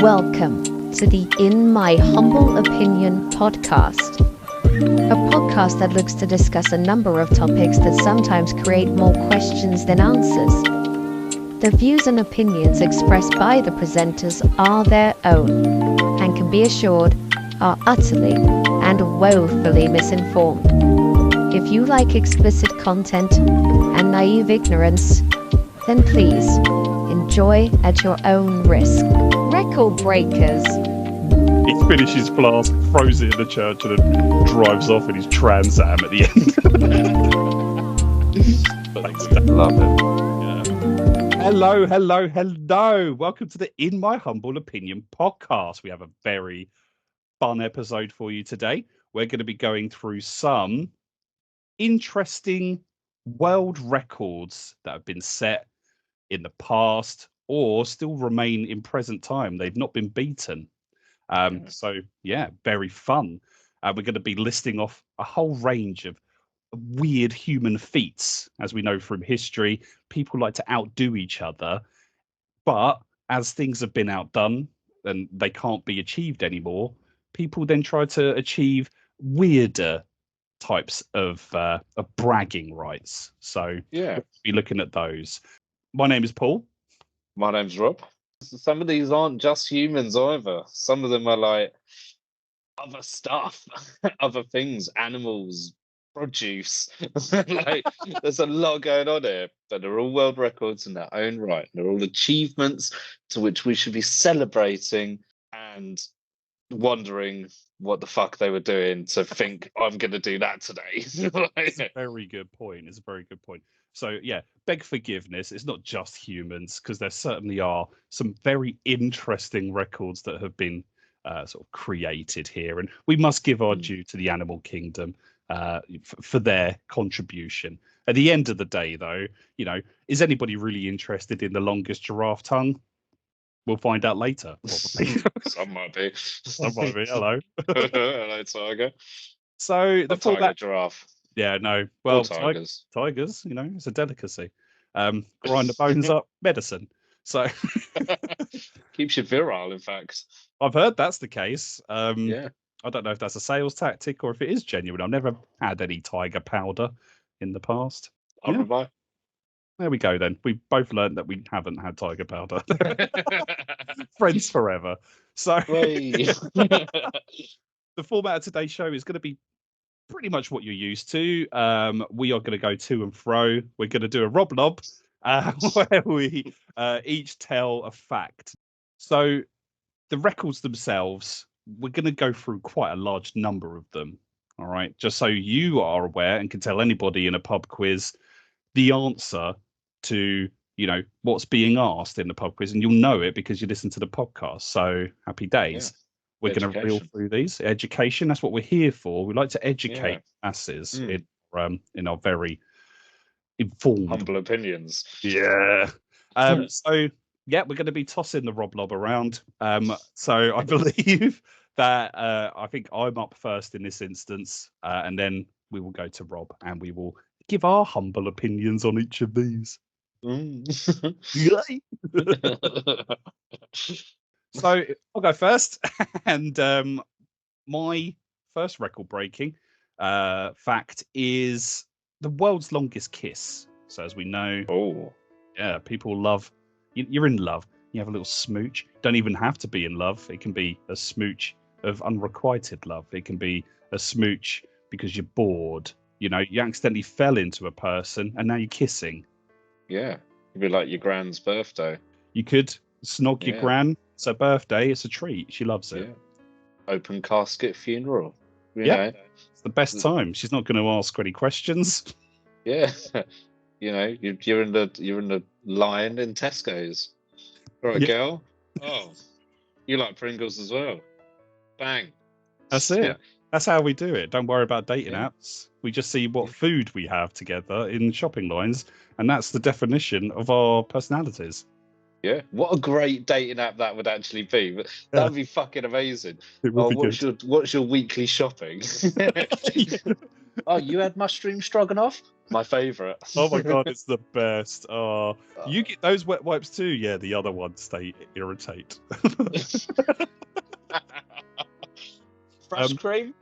Welcome to the In My Humble Opinion podcast, a podcast that looks to discuss a number of topics that sometimes create more questions than answers. The views and opinions expressed by the presenters are their own and can be assured are utterly and woefully misinformed. If you like explicit content and naive ignorance, then please enjoy at your own risk. Record breakers. He finishes flask, throws it in the church, and then drives off in his Trans Am at the end. Thanks, Dan. Love it. Yeah. Hello. Welcome to the In My Humble Opinion podcast. We have a very fun episode for you today. We're going to be going through some interesting world records that have been set in the past or still remain in present time. They've not been beaten. So, very fun. We're going to be listing off a whole range of weird human feats. As we know from history, people like to outdo each other. But as things have been outdone and they can't be achieved anymore, people then try to achieve weirder types of bragging rights. So, we'll be looking at those. My name is Paul. My name's Rob. Some of these aren't just humans either. Some of them are like other stuff, other things, animals, produce. Like, there's a lot going on here, but they're all world records in their own right. They're all achievements to which we should be celebrating and wondering what the fuck they were doing to think I'm going to do that today. It's a very good point. So, beg forgiveness. It's not just humans, because there certainly are some very interesting records that have been sort of created here. And we must give our due to the animal kingdom for their contribution. At the end of the day, though, is anybody really interested in the longest giraffe tongue? We'll find out later, probably. Some might be. Hello. Hello, tiger. So the tiger, giraffe. Yeah, no. Well, tigers. Tigers, it's a delicacy. Grind the bones up, medicine. So keeps you virile, in fact. I've heard that's the case. I don't know if that's a sales tactic or if it is genuine. I've never had any tiger powder in the past. There we go then. We both learned that we haven't had tiger powder. Friends forever. So the format of today's show is going to be pretty much what you're used to. We are going to go to and fro. We're going to do a Rob Lob where we each tell a fact. So the records themselves, we're going to go through quite a large number of them. All right. Just so you are aware and can tell anybody in a pub quiz the answer to, what's being asked in the pub quiz. And you'll know it because you listen to the podcast. So happy days. Yeah. We're going to reel through these. Education, that's what we're here for. We like to educate masses in our very informed, humble opinions. Yeah. We're going to be tossing the Rob Lob around. So I believe that I think I'm up first in this instance, and then we will go to Rob and we will give our humble opinions on each of these. So I'll go first, and my first record-breaking fact is the world's longest kiss. So as we know, people love. You're in love. You have a little smooch. Don't even have to be in love. It can be a smooch of unrequited love. It can be a smooch because you're bored. You accidentally fell into a person, and now you're kissing. Yeah, it'd be like your gran's birthday. You could snog your gran. It's her birthday. It's a treat. She loves it. Yeah. Open casket funeral. It's the best time. She's not going to ask any questions. Yeah, you're in the line in Tesco's. All right, girl. Oh, you like Pringles as well? Bang. That's it. That's how we do it. Don't worry about dating apps. We just see what food we have together in shopping lines, and that's the definition of our personalities. Yeah, what a great dating app that would actually be. That would be fucking amazing. What's your weekly shopping? Oh, you had mushroom stroganoff? My favourite. Oh my god, it's the best. Oh, you get those wet wipes too? Yeah, the other ones they irritate. Fresh cream.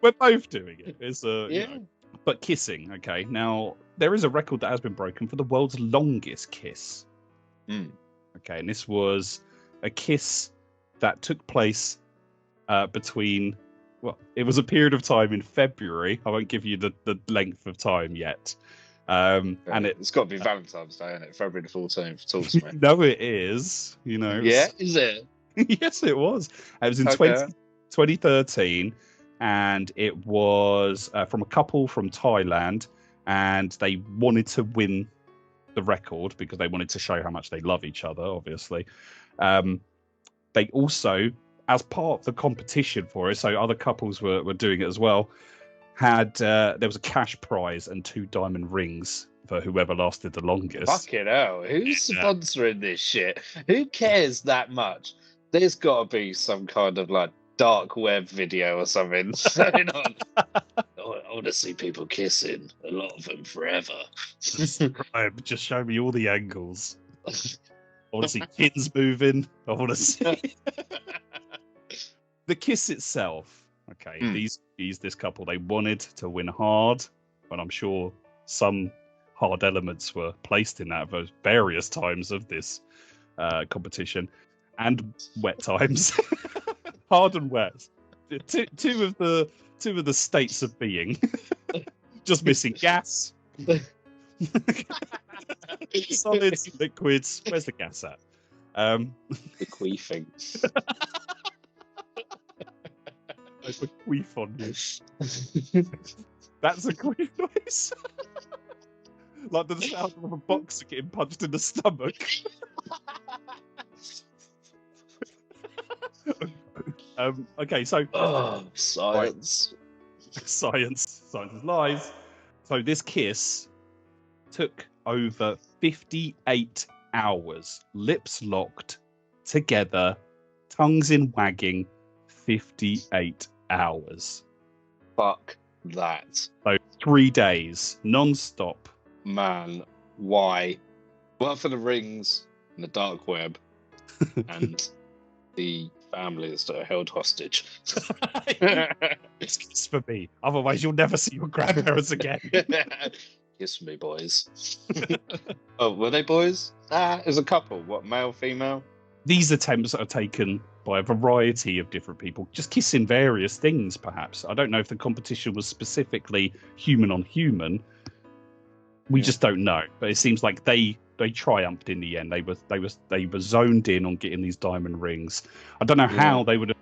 We're both doing it. It's Yeah. you know. But kissing, okay. Now there is a record that has been broken for the world's longest kiss. Okay, and this was a kiss that took place between. Well, it was a period of time in February. I won't give you the length of time yet. And it's got to be Valentine's Day, isn't it? February the 14th. Talk to me. No, it is. You know. Yeah, is it? Yes, it was. It was in 2013, and it was from a couple from Thailand, and they wanted to win the record because they wanted to show how much they love each other, obviously. They also, as part of the competition for it, so other couples were doing it as well, there was a cash prize and 2 diamond rings for whoever lasted the longest. Fucking hell. Who's sponsoring this shit? Who cares that much? There's got to be some kind of like dark web video or something going on. I want to see people kissing, a lot of them forever. Just show me all the angles. I want to see kids moving. I want to see the kiss itself. Okay, this couple, they wanted to win hard, but I'm sure some hard elements were placed in that at various times of this competition, and wet times. Hard and wet. Two of the states of being. Just missing gas. Solids, liquids. Where's the gas at? The queefing. I put queef on you. That's a queef noise. Like the sound of a boxer getting punched in the stomach. Okay, so science. Right. Science is lies. So this kiss took over 58 hours, lips locked together, tongues in wagging. 58 hours. Fuck that. So 3 days non-stop. Man, why? Well, for the rings and the dark web and the families that are held hostage. It's for me. Otherwise, you'll never see your grandparents again. Kiss me, boys. Oh, were they boys? It was a couple. What, male, female? These attempts are taken by a variety of different people, just kissing various things, perhaps. I don't know if the competition was specifically human on human. We just don't know. But it seems like they triumphed in the end. They were zoned in on getting these diamond rings. I don't know how they would have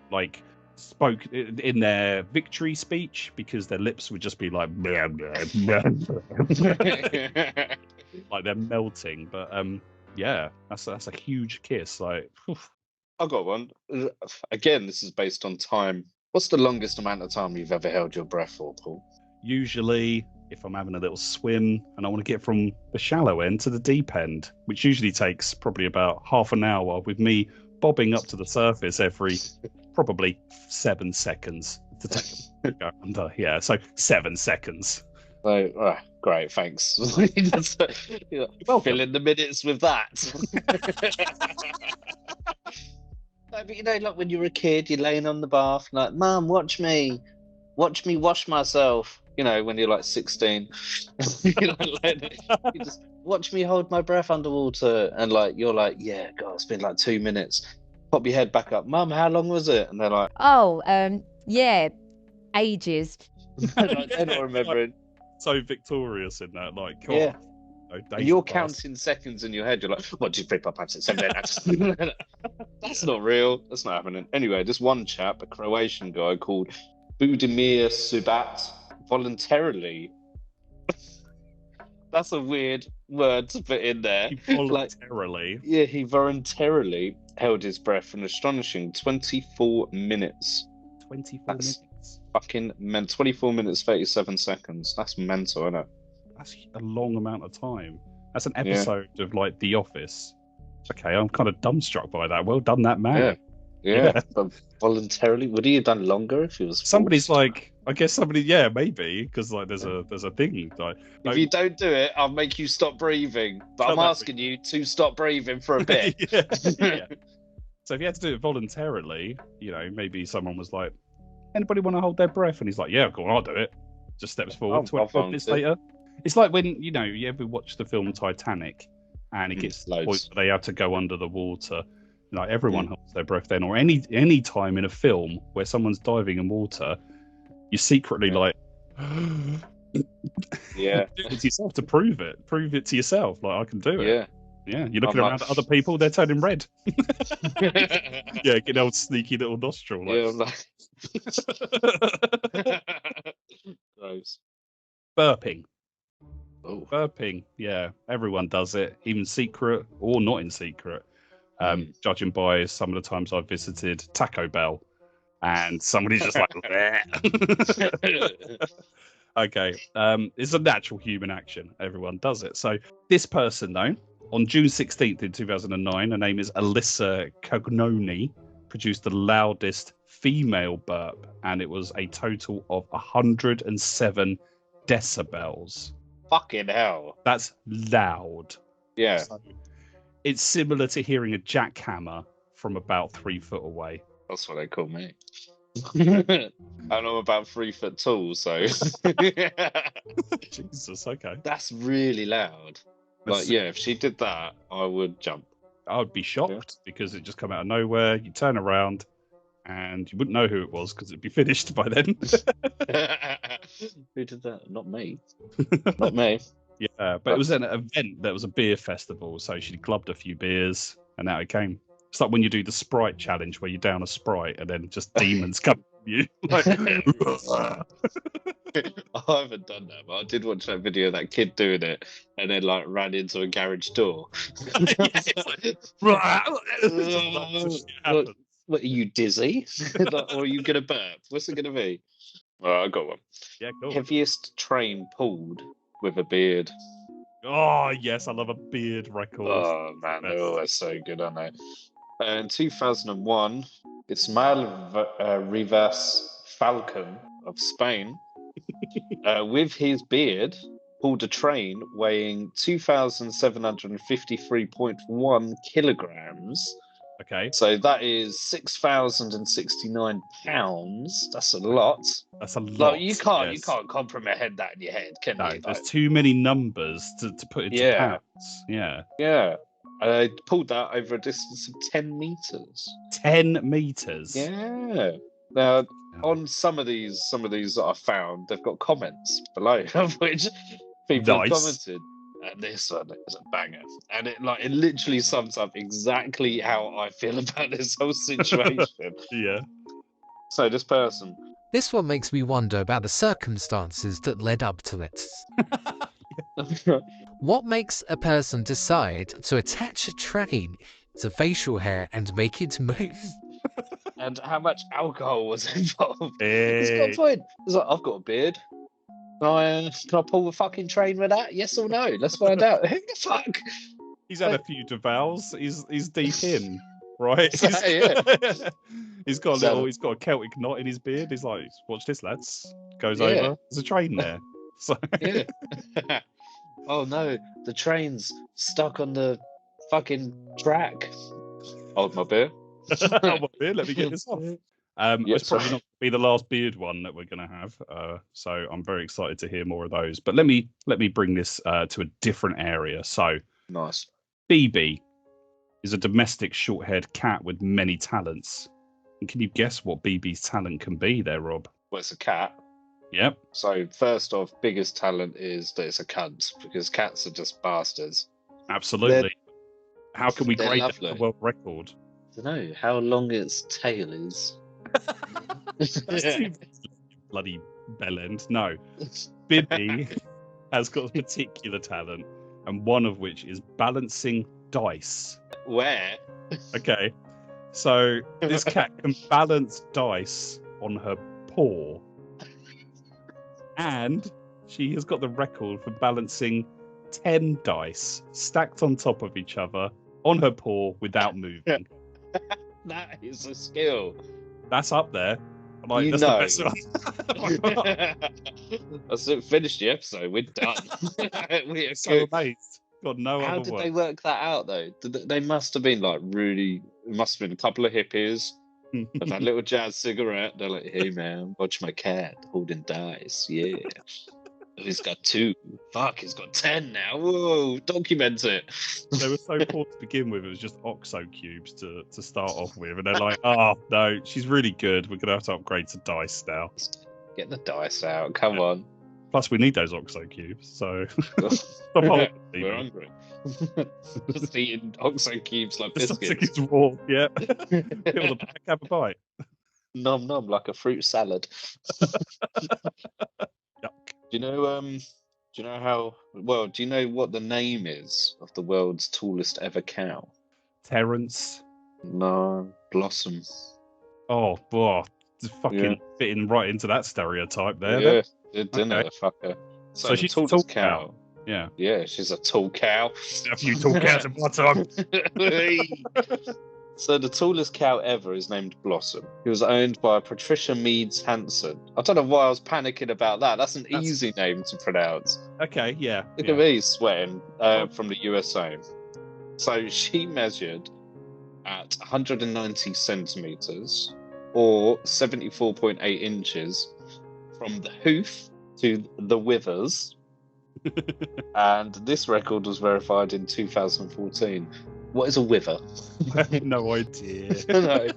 spoke in their victory speech, because their lips would just be like blah, blah, blah, blah. Like they're melting. But yeah, that's a huge kiss. Like, I've got one. Again, this is based on time. What's the longest amount of time you've ever held your breath for, Paul? Usually, if I'm having a little swim and I want to get from the shallow end to the deep end, which usually takes probably about half an hour, with me bobbing up to the surface every probably 7 seconds to take go under. Yeah, so 7 seconds. So, great, thanks. Fill in the minutes with that. But you know, like when you were a kid, you're laying on the bath, like, Mum, watch me wash myself. You know, when you're like 16, you just watch me hold my breath underwater, and like you're like, yeah, God, it's been like 2 minutes. Pop your head back up, Mum. How long was it? And they're like, yeah, ages. they're not remembering. So victorious in that, like, God, yeah. And you're counting seconds in your head. You're like, 1, 2, 3, 4, 5, 6, 7, 8. That's not real. That's not happening. Anyway, this one chap, a Croatian guy called Budimir Subat, voluntarily. That's a weird word to put in there. He voluntarily. He voluntarily held his breath for an astonishing 24 minutes. 24 That's minutes. Fucking 24 minutes, 37 seconds. That's mental, isn't it? That's a long amount of time. That's an episode of like The Office. Okay, I'm kind of dumbstruck by that. Well done, that man. Yeah. But voluntarily, would he have done longer if he was? Somebody's like, I guess somebody, maybe, because like there's a thing like if you don't do it, I'll make you stop breathing. But I'm asking you to stop breathing for a bit. yeah. So if you had to do it voluntarily, maybe someone was like, "Anybody want to hold their breath?" And he's like, "Yeah, go on, I'll do it." Just steps forward. 25 minutes later, it's like when you ever watch the film Titanic, and it gets to the point where they have to go under the water. Like everyone holds their breath then, or any time in a film where someone's diving in water, you're secretly like, yeah, do it to yourself to prove it to yourself. Like I can do it. Yeah. You're looking around at other people; they're turning red. Yeah, get old sneaky little nostril. Like. Yeah, gross. Burping. Oh. Burping. Yeah, everyone does it, even secret or not in secret. Judging by some of the times I've visited Taco Bell, and somebody's just like, okay, it's a natural human action. Everyone does it. So this person, though, on June 16th in 2009, her name is Alyssa Cognoni, produced the loudest female burp, and it was a total of 107 decibels. Fucking hell. That's loud. Yeah. So, it's similar to hearing a jackhammer from about 3 foot away. That's what they call me. And I'm about 3 foot tall, so. Jesus, okay. That's really loud. Like, if she did that, I would jump. I would be shocked because it just come out of nowhere. You turn around and you wouldn't know who it was because it'd be finished by then. Who did that? Not me. Not me. Yeah, but it was an event that was a beer festival, so she clubbed a few beers, and out it came. It's like when you do the Sprite challenge, where you down a Sprite, and then just demons come from you. Like, I haven't done that, but I did watch that video of that kid doing it, and then like ran into a garage door. What are you, dizzy? Or are you gonna burp? What's it gonna be? I got one. Yeah, cool. Heaviest train pulled with a beard. Oh yes, I love a beard record. Oh man, they're always so good, aren't they? In 2001, Ismael Rivas Falcon of Spain, with his beard, pulled a train weighing 2,753.1 kilograms. Okay. So that is 6,069 pounds. That's a lot. That's a lot. Like, you can't comprehend that in your head, can you? There's too many numbers to put into pounds. Yeah. Yeah. I pulled that over a distance of 10 meters. 10 meters. Yeah. Now, on some of these that I found, they've got comments below, of which people have commented. And this one is a banger. And it literally sums up exactly how I feel about this whole situation. Yeah. So this person. This one makes me wonder about the circumstances that led up to it. What makes a person decide to attach a train to facial hair and make it move? And how much alcohol was involved? Hey. It's got a point. It's like, I've got a beard. Can I pull the fucking train with that? Yes or no? Let's find out. Who the fuck? He's had a few devals. He's deep in, right? He's got a Celtic knot in his beard. He's like, watch this, lads. Goes over. There's a train there. So oh no, the train's stuck on the fucking track. Hold my beer. Hold my beer. Let me get this off. It's probably not going to be the last beard one that we're going to have, so I'm very excited to hear more of those. But let me bring this to a different area. So, nice. BB is a domestic short-haired cat with many talents. And can you guess what BB's talent can be there, Rob? Well, it's a cat. Yep. So first off, biggest talent is that it's a cunt, because cats are just bastards. Absolutely. How can we grade that a world record? I don't know how long its tail is. Bloody bell end. No. Bibby has got a particular talent, and one of which is balancing dice. Where? Okay. So this cat can balance dice on her paw. And she has got the record for balancing 10 dice stacked on top of each other on her paw without moving. That is a skill. That's up there. I'm Like, You that's know. the best one. That's it. Finished the episode. We're done. We are So good. amazed. Got no How other did word. they work that out though? They must have been like really. It must have been a couple of hippies with that little jazz cigarette. They're like, "Hey man, watch my cat holding dice." Yeah. Oh, he's got 2. Fuck, he's got 10 now. Whoa, document it. They were so poor to begin with. It was just oxo cubes to start off with, and they're like, "Oh no, she's really good. We're gonna have to upgrade to dice now." Get the dice out. Come on. Plus, we need those oxo cubes. So stop We're holding hungry. Just eating oxo cubes like Just biscuits. it's raw. Yeah. Peel the back, have a bite. Nom nom like a fruit salad. Yuck. Do you know how well, do you know what the name is of the world's tallest ever cow? Terence. No, Blossom. Oh, boy. Just fucking Yeah. fitting right into that stereotype there. Yeah, then. didn't Okay. it, fucker? So the she's a tallest tall cow. cow. Yeah. Yeah, she's a tall cow. A few tall cows in my time. So the tallest cow ever is named Blossom. He was owned by Patricia Meads Hanson. I don't know why I was panicking about that. That's an easy name to pronounce. Okay, yeah. Look yeah. at me sweating from the USA. So she measured at 190 centimeters or 74.8 inches from the hoof to the withers. And this record was verified in 2014. What is a wither? I have no idea. No.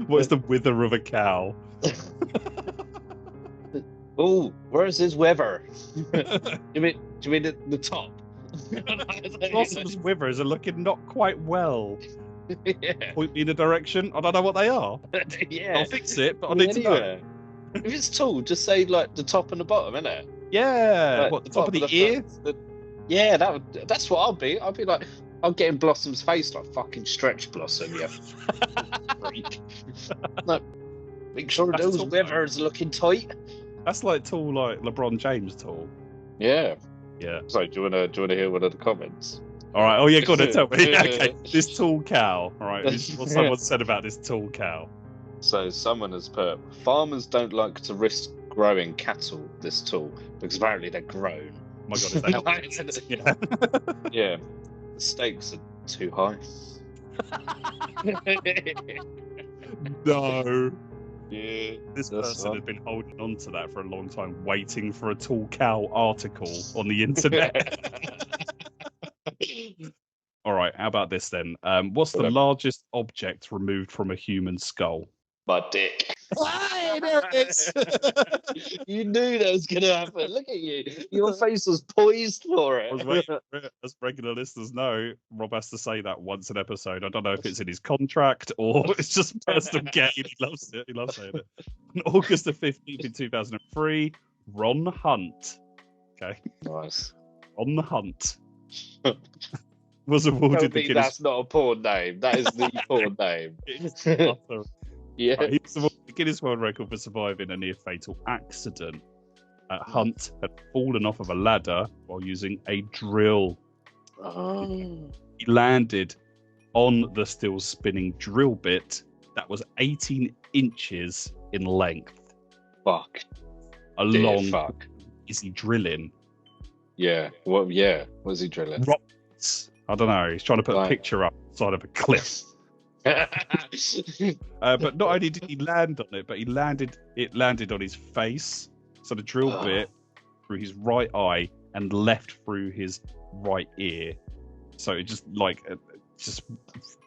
What is the wither of a cow? Oh, where's his wither? you mean the top? Blossom's withers are looking not quite well. Yeah. Point me in a direction. I don't know what they are. Yeah. I'll fix it, but I need to know. Anywhere. If it's tall, just say like the top and the bottom, innit? Yeah. Like, What, the top of the ear? Yeah, that's what I'll be. I'll be like, I'll get in Blossom's face like fucking stretch Blossom, you freak. Like, make sure That's those tall, withers are looking tight. That's like tall, like LeBron James tall. Yeah. Yeah. So do you wanna hear one of the comments? All right. Oh yeah, go on and tell me. Okay. This tall cow. All right. This is what someone said about this tall cow. So someone has put, farmers don't like to risk growing cattle this tall because apparently they're grown. Oh my God, is that yeah. Yeah, the stakes are too high. No. Yeah, This that's person fine. had been holding on to that for a long time, waiting for a tall cow article on the internet. All right, how about this then? What's the largest object removed from a human skull? My dick. Hey, there it is. You knew that was going to happen. Look at you. Your face was poised for I was it. waiting for it. As regular listeners know, Rob has to say that once an episode. I don't know if it's in his contract or it's just personal gain. He loves it. He loves saying it. On August the 15th in 2003, Ron Hunt. Okay. Nice. On the Hunt. Was Tell awarded the me Guinness. that's not a porn name. That is the porn name. It's utter- Yeah. Right, he was awarded the Guinness World Record for surviving a near-fatal accident. Hunt had fallen off of a ladder while using a drill. Oh. He landed on the still spinning drill bit that was 18 inches in length. Fuck. A Dear long, fuck. easy drilling. Yeah. Well, yeah. Was he drilling? Rocks. I don't know. He's trying to put a Right. picture up side of a cliff. But not only did he land on it, but it landed on his face. So the drill bit through his right eye and left through his right ear. So it just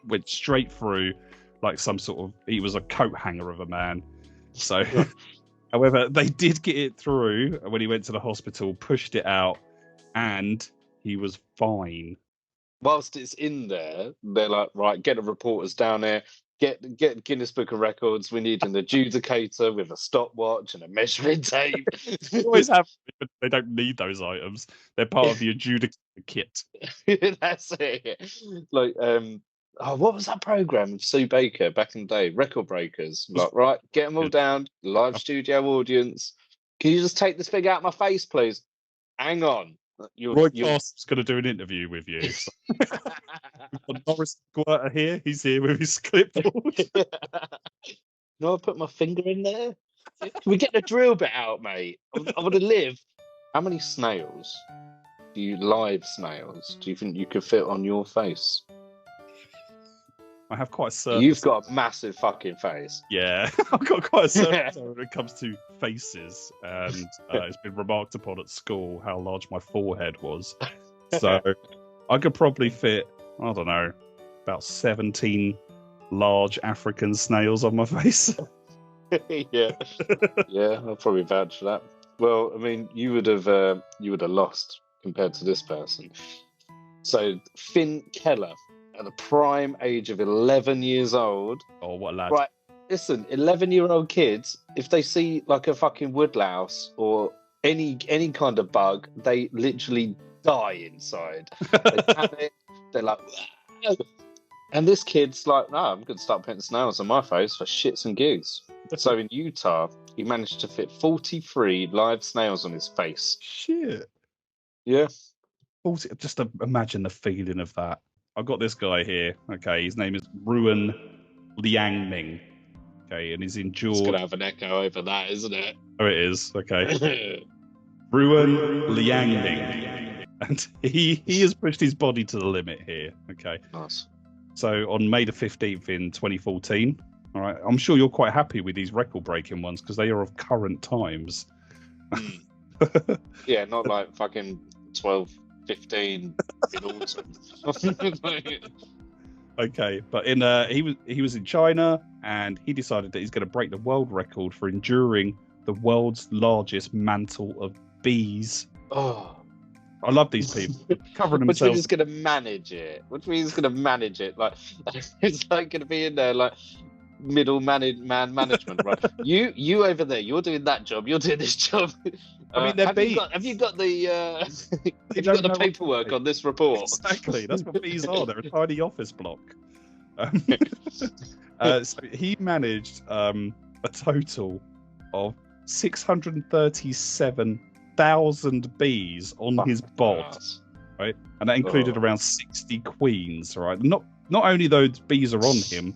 went straight through like some sort of, he was a coat hanger of a man. So, however, they did get it through when he went to the hospital, pushed it out, and he was fine. Whilst it's in there, they're like, right, get the reporters down there, get Guinness Book of Records. We need an adjudicator with a stopwatch and a measuring tape. They always have, but they don't need those items. They're part of the adjudicator kit. That's it. Like, what was that program of Sue Baker back in the day? Record Breakers. Like, right, get them all down. Live studio audience. Can you just take this thing out of my face, please? Hang on. Roy Carson's going to do an interview with you. So. We've got Norris Squirter here. He's here with his clipboard. No, I put my finger in there. Can we get the drill bit out, mate? I want to live. How many snails, live snails, do you think you could fit on your face? I have quite a surface. You've got a massive fucking face. Yeah, I've got quite a surface when it comes to faces, and it's been remarked upon at school how large my forehead was. So I could probably fit, I don't know, about 17 large African snails on my face. Yeah, I'll probably vouch for that. Well, I mean, you would have lost compared to this person. So Finn Keller, at the prime age of 11 years old. Oh, what a lad! Right, listen, 11-year-old kids, if they see like a fucking woodlouse or any kind of bug, they literally die inside. They panic. They're like, "Wah!" And this kid's like, no, I'm going to start putting snails on my face for shits and gigs. So in Utah, he managed to fit 43 live snails on his face. Shit. Yeah. 40, just imagine the feeling of that. I've got this guy here. Okay, his name is Ruan Liangming. Okay, and he's endured. It's going to have an echo over that, isn't it? Oh, it is. Okay. Ruan Liangming. And he has pushed his body to the limit here. Okay. Nice. So on May the 15th in 2014, all right, I'm sure you're quite happy with these record-breaking ones because they are of current times. Yeah, not like fucking 12, 15 in autumn. Okay, but he was in China and he decided that he's going to break the world record for enduring the world's largest mantle of bees. Oh. I love these people covering Which themselves. means he's going to manage it. Which means he's going to manage it. Like it's like going to be in there like middle man management, right? You over there, you're doing that job. You're doing this job. I mean, have you got the paperwork on this report? Exactly. That's what bees are. They're a tiny office block. So he managed a total of 637,000 bees on his bod, right? And that included around 60 queens, right? Not only those bees are on him,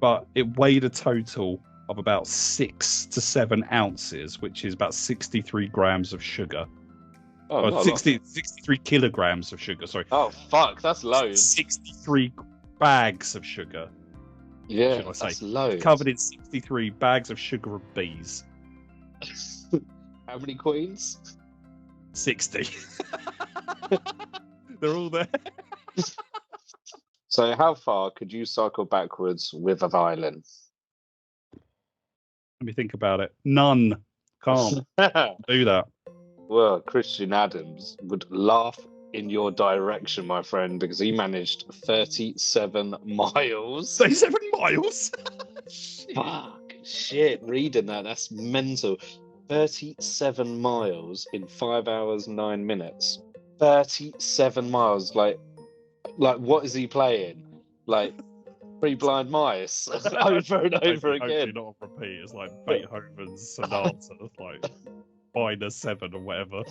but it weighed a total of about 6 to 7 ounces, which is about 63 grams of sugar. 63 kilograms of sugar, sorry. Oh, fuck, that's loads. 63 bags of sugar. Yeah, that's loads. Covered in 63 bags of sugar of bees. How many queens? 60. They're all there. So how far could you cycle backwards with a violin? Let me think about it. None. Can't do that. Well, Christian Adams would laugh in your direction, my friend, because he managed 37 miles. 37 miles? Fuck, shit, reading that's mental. 37 miles in 5 hours, 9 minutes. 37 miles, like what is he playing? Like Three Blind Mice over and over again. Not on repeat. It's like Beethoven's Sonata, like minor 7 or whatever.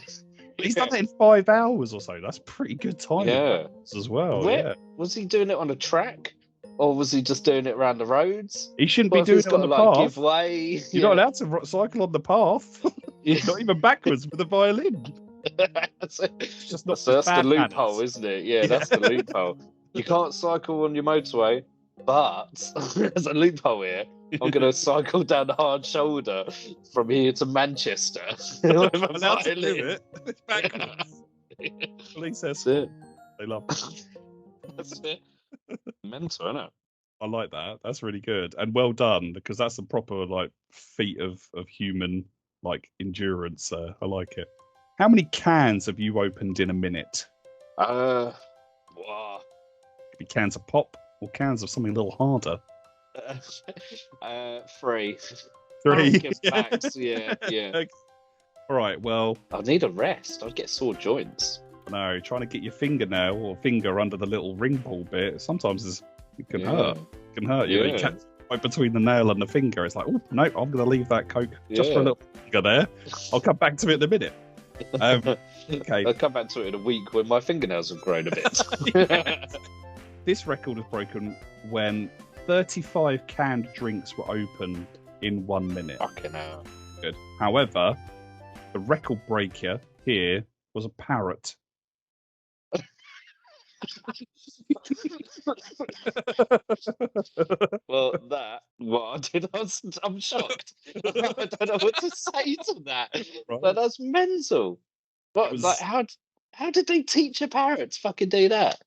But he's done that in 5 hours or so. That's pretty good time. Yeah, as well. Was he doing it on a track, or was he just doing it around the roads? He shouldn't be doing it on the path. Give way. You're not allowed to cycle on the path. Yeah. Not even backwards with a violin. That's the loophole, isn't it? Yeah, that's the loophole. You can't cycle on your motorway, but there's a loophole here. I'm going to cycle down the hard shoulder from here to Manchester. I'm allowed to do it. It's backwards. Police says they love it. That's it. Mental, isn't it? I like that. That's really good and well done because that's a proper like feat of human like endurance. I like it. How many cans have you opened in a minute? Wow. Could be cans of pop or cans of something a little harder. 3. 3. Facts. Yeah. Okay. All right. Well, I need a rest. I'd get sore joints. No, trying to get your fingernail or finger under the little ring ball bit. Sometimes it can hurt. It can hurt you. You can't, right between the nail and the finger. It's like, oh no, I'm going to leave that Coke just for a little finger there. I'll come back to it in a minute. Okay. I'll come back to it in a week when my fingernails have grown a bit. This record was broken when 35 canned drinks were opened in 1 minute. Fucking hell. Good. However, the record breaker here was a parrot. Well, I'm shocked. I don't know what to say to that. Right. Like, that's mental. What, was- like, how did they teach a parrot to fucking do that?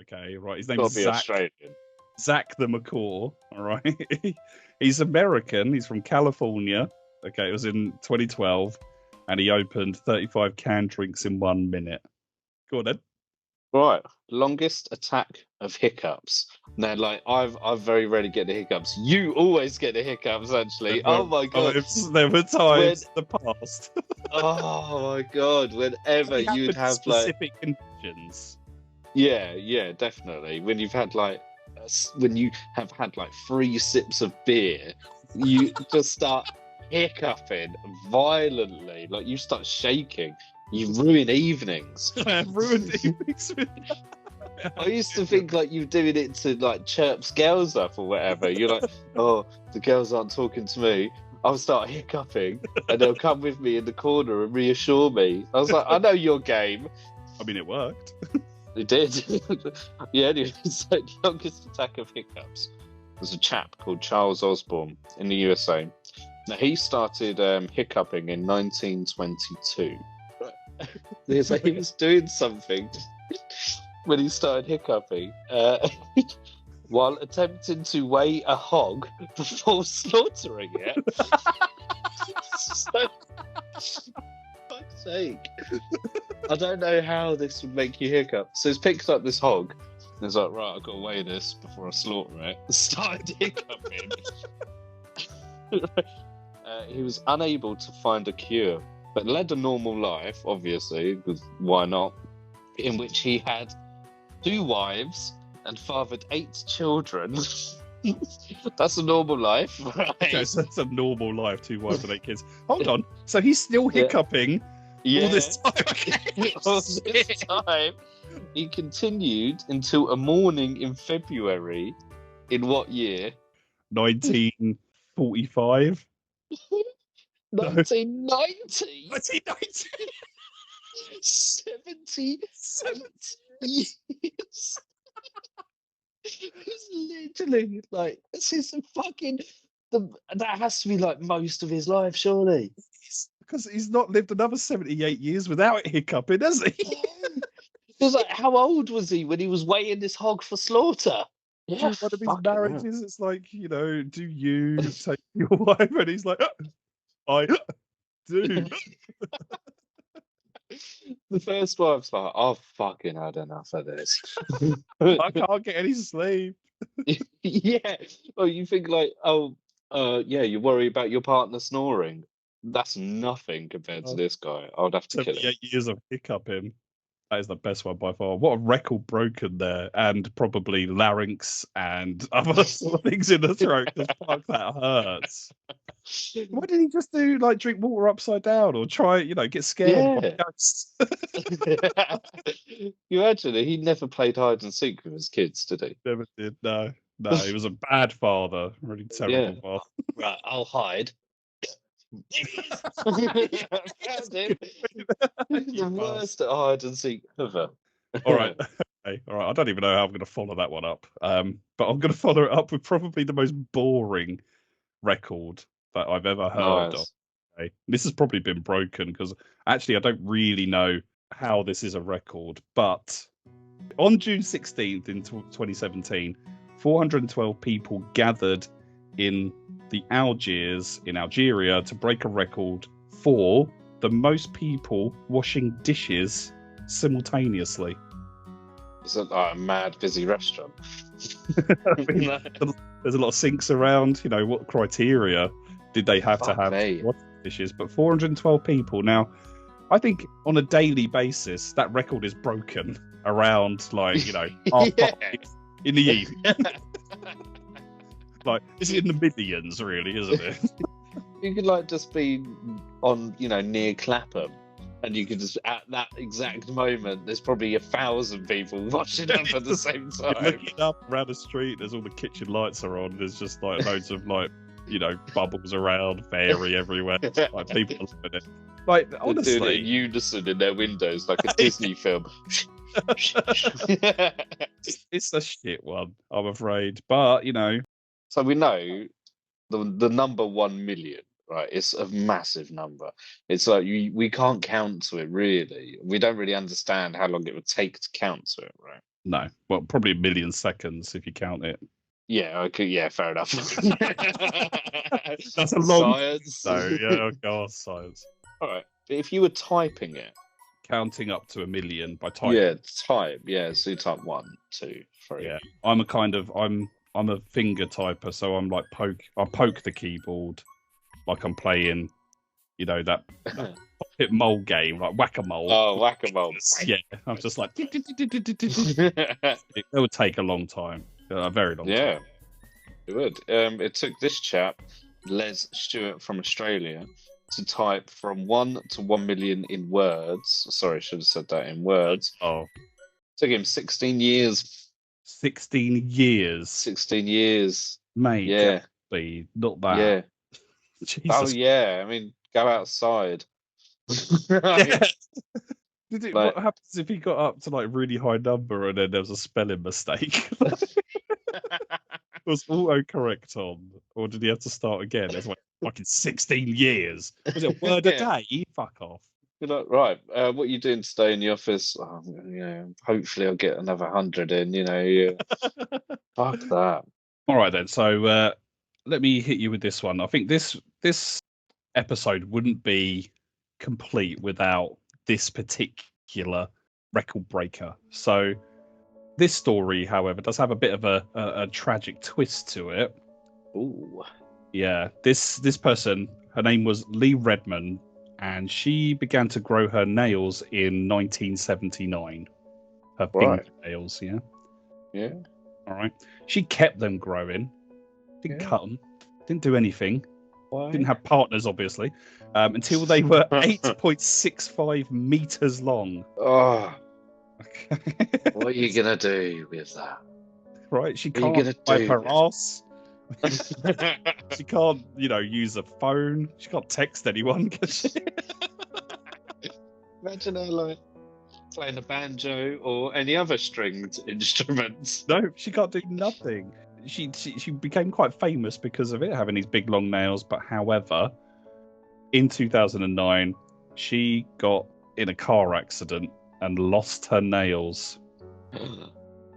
Okay, right. His name Gotta is be Zach. Australian. Zach the Macaw. All right. He's American. He's from California. Okay, it was in 2012, and he opened 35 canned drinks in 1 minute. Go on then. Right, longest attack of hiccups. Now, like, I've very rarely get the hiccups. You always get the hiccups, actually. Oh my god! There were times in the past. Oh my god! Whenever you'd have specific conditions. Yeah, definitely. When you have had like 3 sips of beer, you just start hiccuping violently. Like, you start shaking. You ruin evenings. Ruined evenings. I used to think like you doing it to like chirps girls up or whatever. You're like, oh, the girls aren't talking to me. I'll start hiccuping, and they'll come with me in the corner and reassure me. I was like, I know your game. I mean, it worked. It did. Yeah, anyway, so the longest attack of hiccups was a chap called Charles Osborne in the USA. Now, he started hiccuping in 1922. So he was doing something when he started hiccuping while attempting to weigh a hog before slaughtering it. So, fuck's sake. I don't know how this would make you hiccup. So he's picked up this hog and he's like, right, I've got to weigh this before I slaughter it. Started hiccuping. He was unable to find a cure, but led a normal life, obviously, because why not? In which he had 2 wives and fathered 8 children. That's a normal life, right? Okay, so that's a normal life, 2 wives and 8 kids. Hold on. So he's still hiccuping all this time. All this time. He continued until a morning in February. In what year? 1945. 1990. 1990. 70 years. It's literally like, this is that has to be like most of his life, surely. Because he's not lived another 78 years without hiccuping, has he? It was like, how old was he when he was weighing this hog for slaughter? Yeah, one of his marriages, it's like, do you take your wife? And he's like, I do. The first wife's like, I've fucking had enough of this. I can't get any sleep. Yeah. Well, you think like, yeah, you worry about your partner snoring. That's nothing compared to this guy. I would have to kill him. 78 years of hiccuping. That is the best one by far. What a record broken there, and probably larynx and other sort of things in the throat. Because fuck, that hurts. Why did he just drink water upside down or try, get scared by ghosts? You imagine he never played hide and seek with his kids, did he? Never did. No, he was a bad father. Really terrible father. Right, I'll hide. The worst at hide and seek ever. All right. Okay. All right. I don't even know how I'm going to follow that one up. But I'm going to follow it up with probably the most boring record that I've ever heard of. Okay. This has probably been broken because actually I don't really know how this is a record. But on June 16th in 2017, 412 people gathered in the Algiers in Algeria to break a record for the most people washing dishes simultaneously. It's a mad busy restaurant. I mean, there's a lot of sinks around. What criteria did they have to have washing dishes? But 412 people. Now, I think on a daily basis, that record is broken around half in the evening. It's in the millions, really, isn't it? You could just be on, near Clapham, and you could just at that exact moment, there's probably 1,000 people watching up at the same time. You're looking up around the street, there's all the kitchen lights are on. There's just loads of bubbles around, fairy everywhere. Like people are loving it. Like honestly, doing it in unison in their windows like a Disney film. It's a shit one, I'm afraid. But So we know the number 1 million, right? It's a massive number. It's like we can't count to it really. We don't really understand how long it would take to count to it, right? no, well, probably a million seconds if you count it. Yeah, okay, yeah, fair enough. That's a long science. So yeah, God, science. All right, but if you were typing it, Counting up to a million by typing. yeah, type, yeah, so you type 1, 2, 3. Yeah, I'm a finger typer, so I'm like I poke the keyboard like I'm playing, that hit mole game, like whack-a-mole. Oh, whack-a-mole. Yeah, I'm just like it would take a long time, a very long time. Yeah, it would. It took this chap, Les Stewart from Australia, to type from 1 to 1 million in words. Sorry, I should have said that in words. Oh, Took him 16 years. 16 years, 16 years. mate. Yeah. Not that. Yeah. Jesus. Oh, yeah. I mean, go outside. Yeah. What Like- happens if he got up to like really high number and then there was a spelling mistake? Was autocorrect on, or did he have to start again? That's like fucking 16 years. Was it a word a Yeah. day? Fuck off. You're like, right, what are you doing today in the office? Oh, hopefully I'll get another 100 in, yeah. Fuck that. All right then. So let me hit you with this one. I think this episode wouldn't be complete without this particular record breaker. So this story, however, does have a bit of a tragic twist to it. Ooh. Yeah, this person, her name was Lee Redmond, and she began to grow her nails in 1979. Her fingernails, yeah. Yeah. All right. She kept them growing, didn't cut them, didn't do anything, Why? didn't have partners, obviously, until they were 8.65 meters long. Oh, what are you going to do with that? Right? She What are you can't gonna wipe do her with ass. She can't, use a phone. She can't text anyone. Can she? Imagine her like playing a banjo or any other stringed instruments. No, she can't do nothing. She became quite famous because of it, having these big long nails. But however, in 2009, she got in a car accident and lost her nails.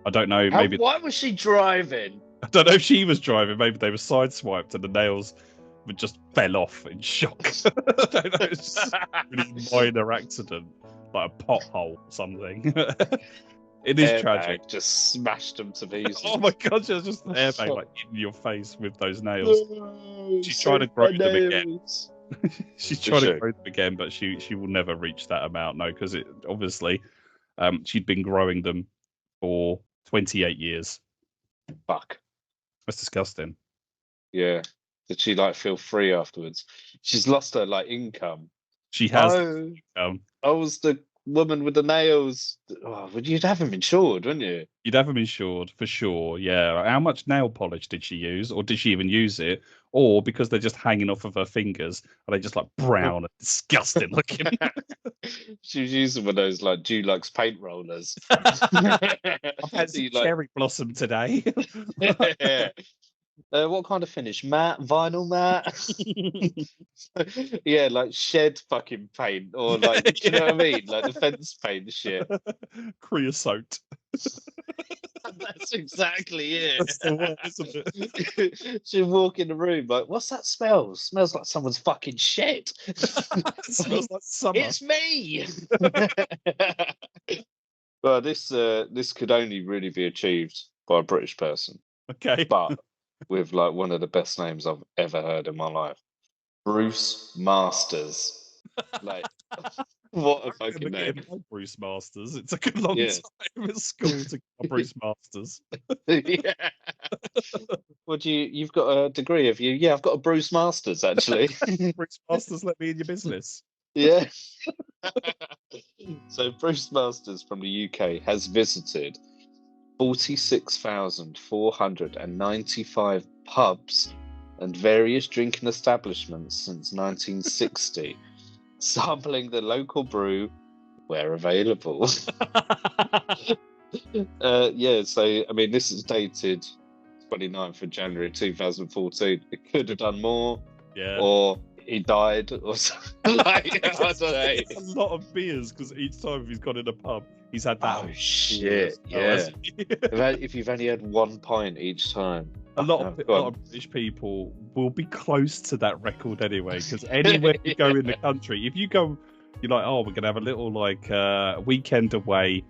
I don't know. Maybe Why was she driving? I don't know if she was driving. Maybe they were sideswiped and the nails just fell off in shock. I don't know. It's just a really minor accident, like a pothole or something. It is Airbag tragic. Just smashed them to pieces. Oh my god, she was just an airbag like in your face with those nails. She's trying to grow them again. She's trying to grow them again, but she will never reach that amount, no, because it obviously she'd been growing them for 28 years. Fuck. That's disgusting. Yeah. Did she feel free afterwards? She's lost her income. She has. I was the woman with the nails. Oh, you'd have them insured, wouldn't you? You'd have them insured for sure. Yeah. How much nail polish did she use, or did she even use it, or because they're just hanging off of her fingers, are they just brown and disgusting looking? She was using one of those Dulux paint rollers. I've had some cherry blossom today. Yeah. What kind of finish? Matte, vinyl matte? Yeah, shed fucking paint, or do you know what I mean? The fence paint shit. Creosote. That's exactly it. That's the one, isn't it? She'd walk in the room what's that smell? Smells like someone's fucking shit. It smells like summer. It's me. Well, this could only really be achieved by a British person, Okay. but with one of the best names I've ever heard in my life, Bruce Masters. What a fucking name! Bruce Masters. It took a long time at school to get Bruce Masters. Yeah. What you've got a degree, have you? Yeah, I've got a Bruce Masters actually. Bruce Masters, let me in your business. Yeah. So Bruce Masters from the UK has visited 46,495 pubs and various drinking establishments since 1960, sampling the local brew where available. Yeah, so, I mean, this is dated 29th of January 2014. It could have done more, or he died, or something. Like, I don't know. It's a lot of beers, because each time he's gone in a pub, he's had that. Oh, shit, yeah. If you've only had 1 pint each time. A lot of British people will be close to that record anyway, because anywhere you go in the country, if you go, you're like, oh, we're going to have a little, like, weekend away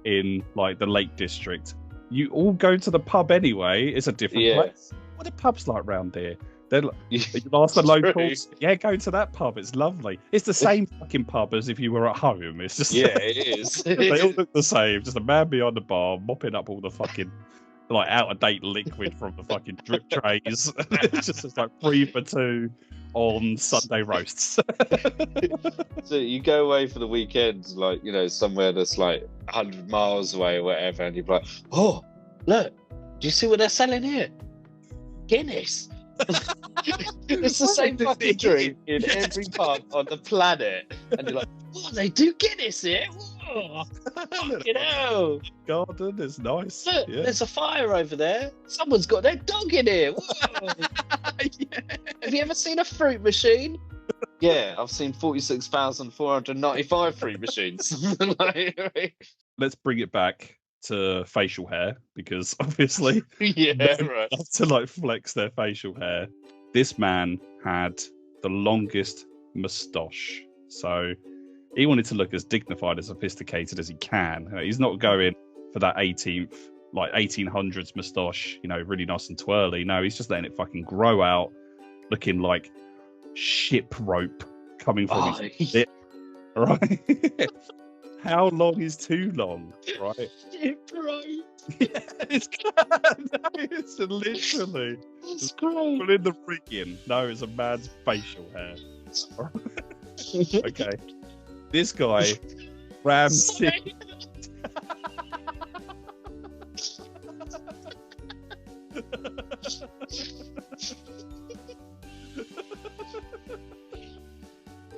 in, like, the Lake District. You all go to the pub anyway. It's a different place. What are pubs like round here? They're like, you ask the locals, go to that pub. It's lovely. It's the same fucking pub as if you were at home. It's just it is. They all look the same. Just a man behind the bar mopping up all the fucking like out of date liquid from the fucking drip trays. It's just like 3 for 2 on Sunday roasts. So you go away for the weekend, like, you know, somewhere that's like 100 miles away or whatever, and you're like, oh, look, do you see what they're selling here? Guinness. It's the same fucking drink in every pub on the planet, and you're like, oh, they do Guinness here. Oh, fucking hell. Garden is nice. Look, there's a fire over there. Someone's got their dog in here. Have you ever seen a fruit machine? Yeah, I've seen 46,495 fruit machines. Let's bring it back to facial hair, because obviously right. love to like flex their facial hair. This man had the longest moustache, so he wanted to look as dignified and sophisticated as he can. He's not going for that 1800s moustache, you know, really nice and twirly. No, he's just letting it fucking grow out, looking like ship rope coming from his lip. Right? How long is too long? Right? Ship rope. Yeah, it's literally. It's great. Put in the rigging. No, it's a man's facial hair. Okay. This guy rams in.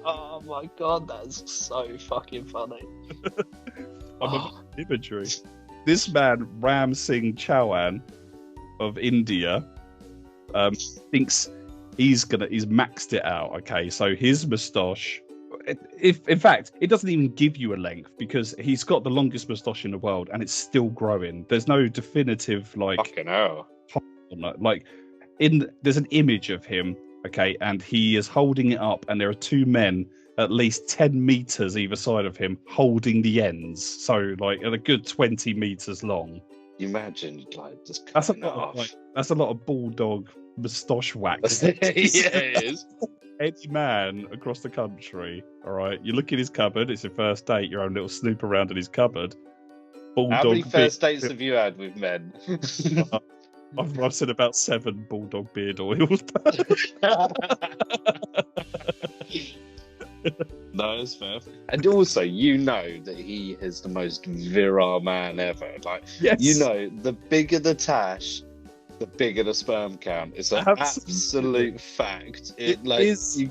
Oh my god, that's so fucking funny. Imagery. This man, Ram Singh Chauhan of India, thinks he's maxed it out. Okay, so his moustache. If in fact, it doesn't even give you a length, because he's got the longest moustache in the world and it's still growing. There's no definitive like. Fucking hell. Like there's an image of him, okay, and he is holding it up, and there are 2 men at least 10 meters either side of him holding the ends, so like at a good 20 meters long. Imagine like just that's a lot of bulldog moustache wax. Yeah, it is. Any man across the country, all right, you look in his cupboard, it's your first date, your own little snoop around in his cupboard. Bulldog. How many first dates have you had with men? I've said about 7 bulldog beard oils. No, it's fair. And also, you know that he is the most virile man ever. Like, yes. You know, the bigger the tash, the bigger the sperm count. It's an absolute fact. It like is.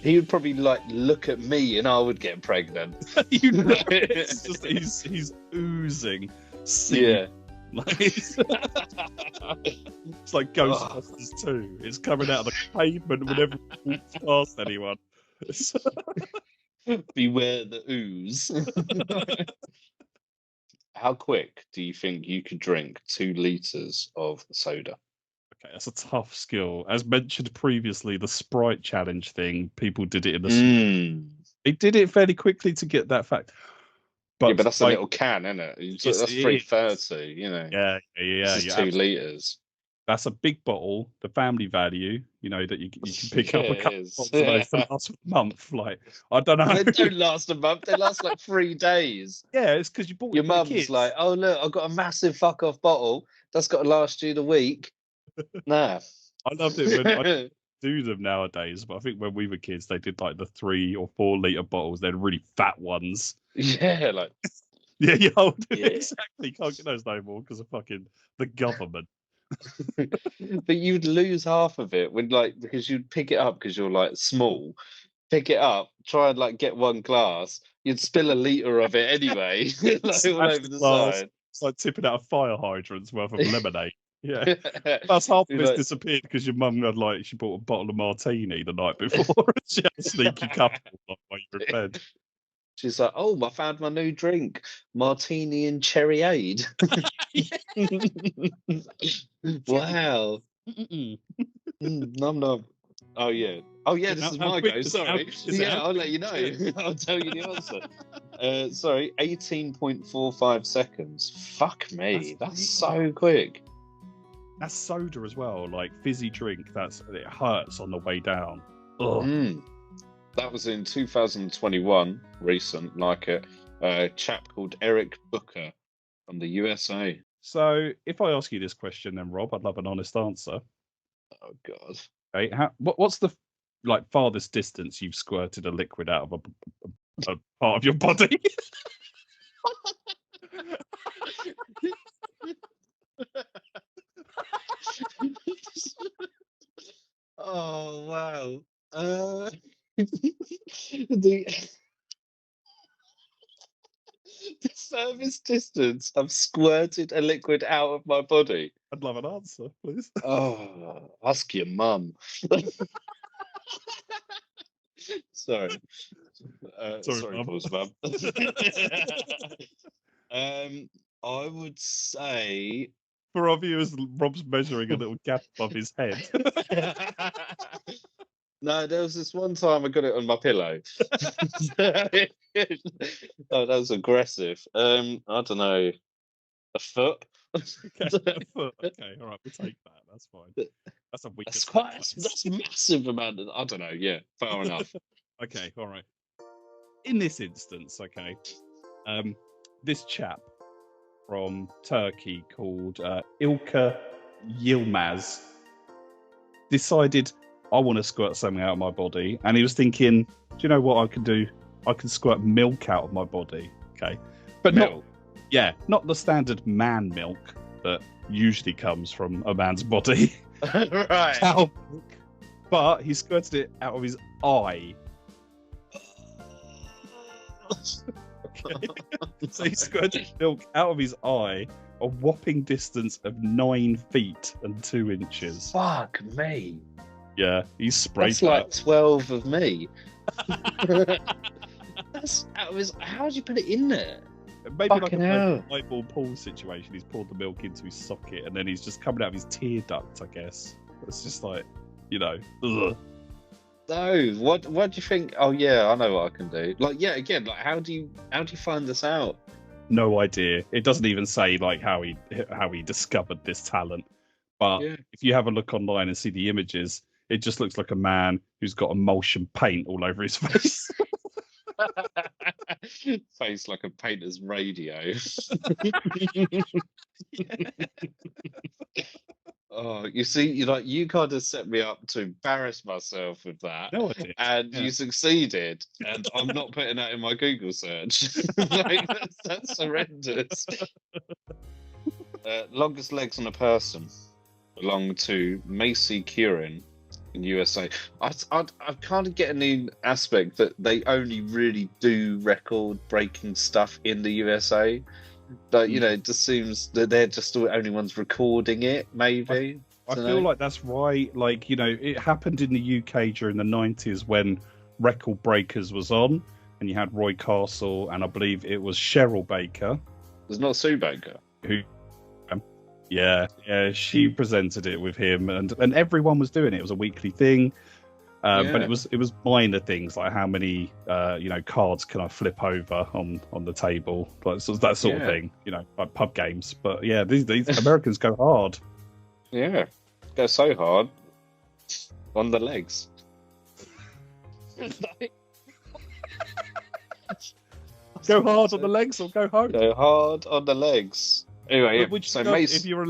He would probably like look at me and I would get pregnant. You know, it's just he's oozing. Yeah. Like, it's like Ghostbusters 2. It's coming out of the pavement whenever it walks past anyone. Beware the ooze. How quick do you think you could drink 2 liters of soda? Okay, that's a tough skill. As mentioned previously, the Sprite challenge thing, people did it in the. They did it fairly quickly to get that fact. But that's like, a little can, isn't it? That's 330, you know. Yeah. This is 2 liters. That's a big bottle. The family value, you know, that you can pick up a couple of bottles for last month. Like, I don't know. They don't last a month. They last like 3 days. Yeah, it's because you bought your mum's like, oh look, I've got a massive fuck off bottle that's got to last you the week. Nah. I loved it when I do them nowadays, but I think when we were kids, they did like the 3 or 4 liter bottles. They're really fat ones. Yeah, like. Yeah, you hold it. Exactly. You can't get those no more because of fucking the government. But you'd lose half of it when because you'd pick it up because you're like small. Pick it up, try and like get one glass. You'd spill a litre of it anyway, like all over the side. It's like tipping out a fire hydrant's worth of lemonade. Yeah, that's half of it's disappeared because your mum had she bought a bottle of martini the night before. She had a sneaky couple while you were in bed. She's like, "Oh, I found my new drink, martini and cherryade." Wow. Nom nom. Oh yeah. This is my go. Sorry. Yeah, I'll let you know. I'll tell you the answer. Sorry, 18.45 seconds. Fuck me. That's so quick. That's soda as well, like fizzy drink. It hurts on the way down. That was in 2021, recent, like a chap called Eric Booker from the USA. So, if I ask you this question, then Rob, I'd love an honest answer. Oh God. Okay, what's the farthest distance you've squirted a liquid out of a part of your body? Oh wow. The furthest distance I've squirted a liquid out of my body. I'd love an answer, please. Oh, ask your mum. Sorry. Sorry, Paul's mum. I would say, for our viewers, Rob's measuring a little gap above his head. No, there was this one time I got it on my pillow. Oh, that was aggressive. I don't know, a foot. Okay, a foot. Okay, all right, we'll take that. That's fine. That's a weak. That's a massive amount. I don't know. Yeah, far enough. Okay, all right. In this instance, okay, this chap from Turkey called Ilka Yilmaz decided, I want to squirt something out of my body. And he was thinking, do you know what I can do? I can squirt milk out of my body. Okay. But milk? Not the standard man milk that usually comes from a man's body. Right. Cow milk. But he squirted it out of his eye. Okay. So he squirted milk out of his eye, a whopping distance of 9 feet and 2 inches. Fuck me. Yeah, he sprayed That's like 12 of me. That's out of his. How'd you put it in there? Maybe Fucking like hell. a eyeball Paul situation. He's poured the milk into his socket and then he's just coming out of his tear duct, I guess. It's just like, ugh. No, what do you think? Oh yeah, I know what I can do. Again, how do you find this out? No idea. It doesn't even say how he discovered this talent. But if you have a look online and see the images, it just looks like a man who's got emulsion paint all over his face. Face like a painter's radio. Oh, you see, you kind of set me up to embarrass myself with that. No, I did. And you succeeded, and I'm not putting that in my Google search. That's horrendous. Longest legs on a person belong to Macy Curran in USA. I kind of get an aspect that they only really do record-breaking stuff in the USA. But it just seems that they're just the only ones recording it. Maybe I feel like that's right. It happened in the UK during the 90s when Record Breakers was on, and you had Roy Castle, and I believe it was Cheryl Baker. There's not Sue Baker. Who? Yeah, she presented it with him, and everyone was doing it. It was a weekly thing. But it was minor things like how many cards can I flip over on the table, that sort of thing, like pub games. But yeah, these Americans go hard. Yeah, go so hard on the legs. Go hard on the legs or go home. Go hard on the legs. Anyway, if you're a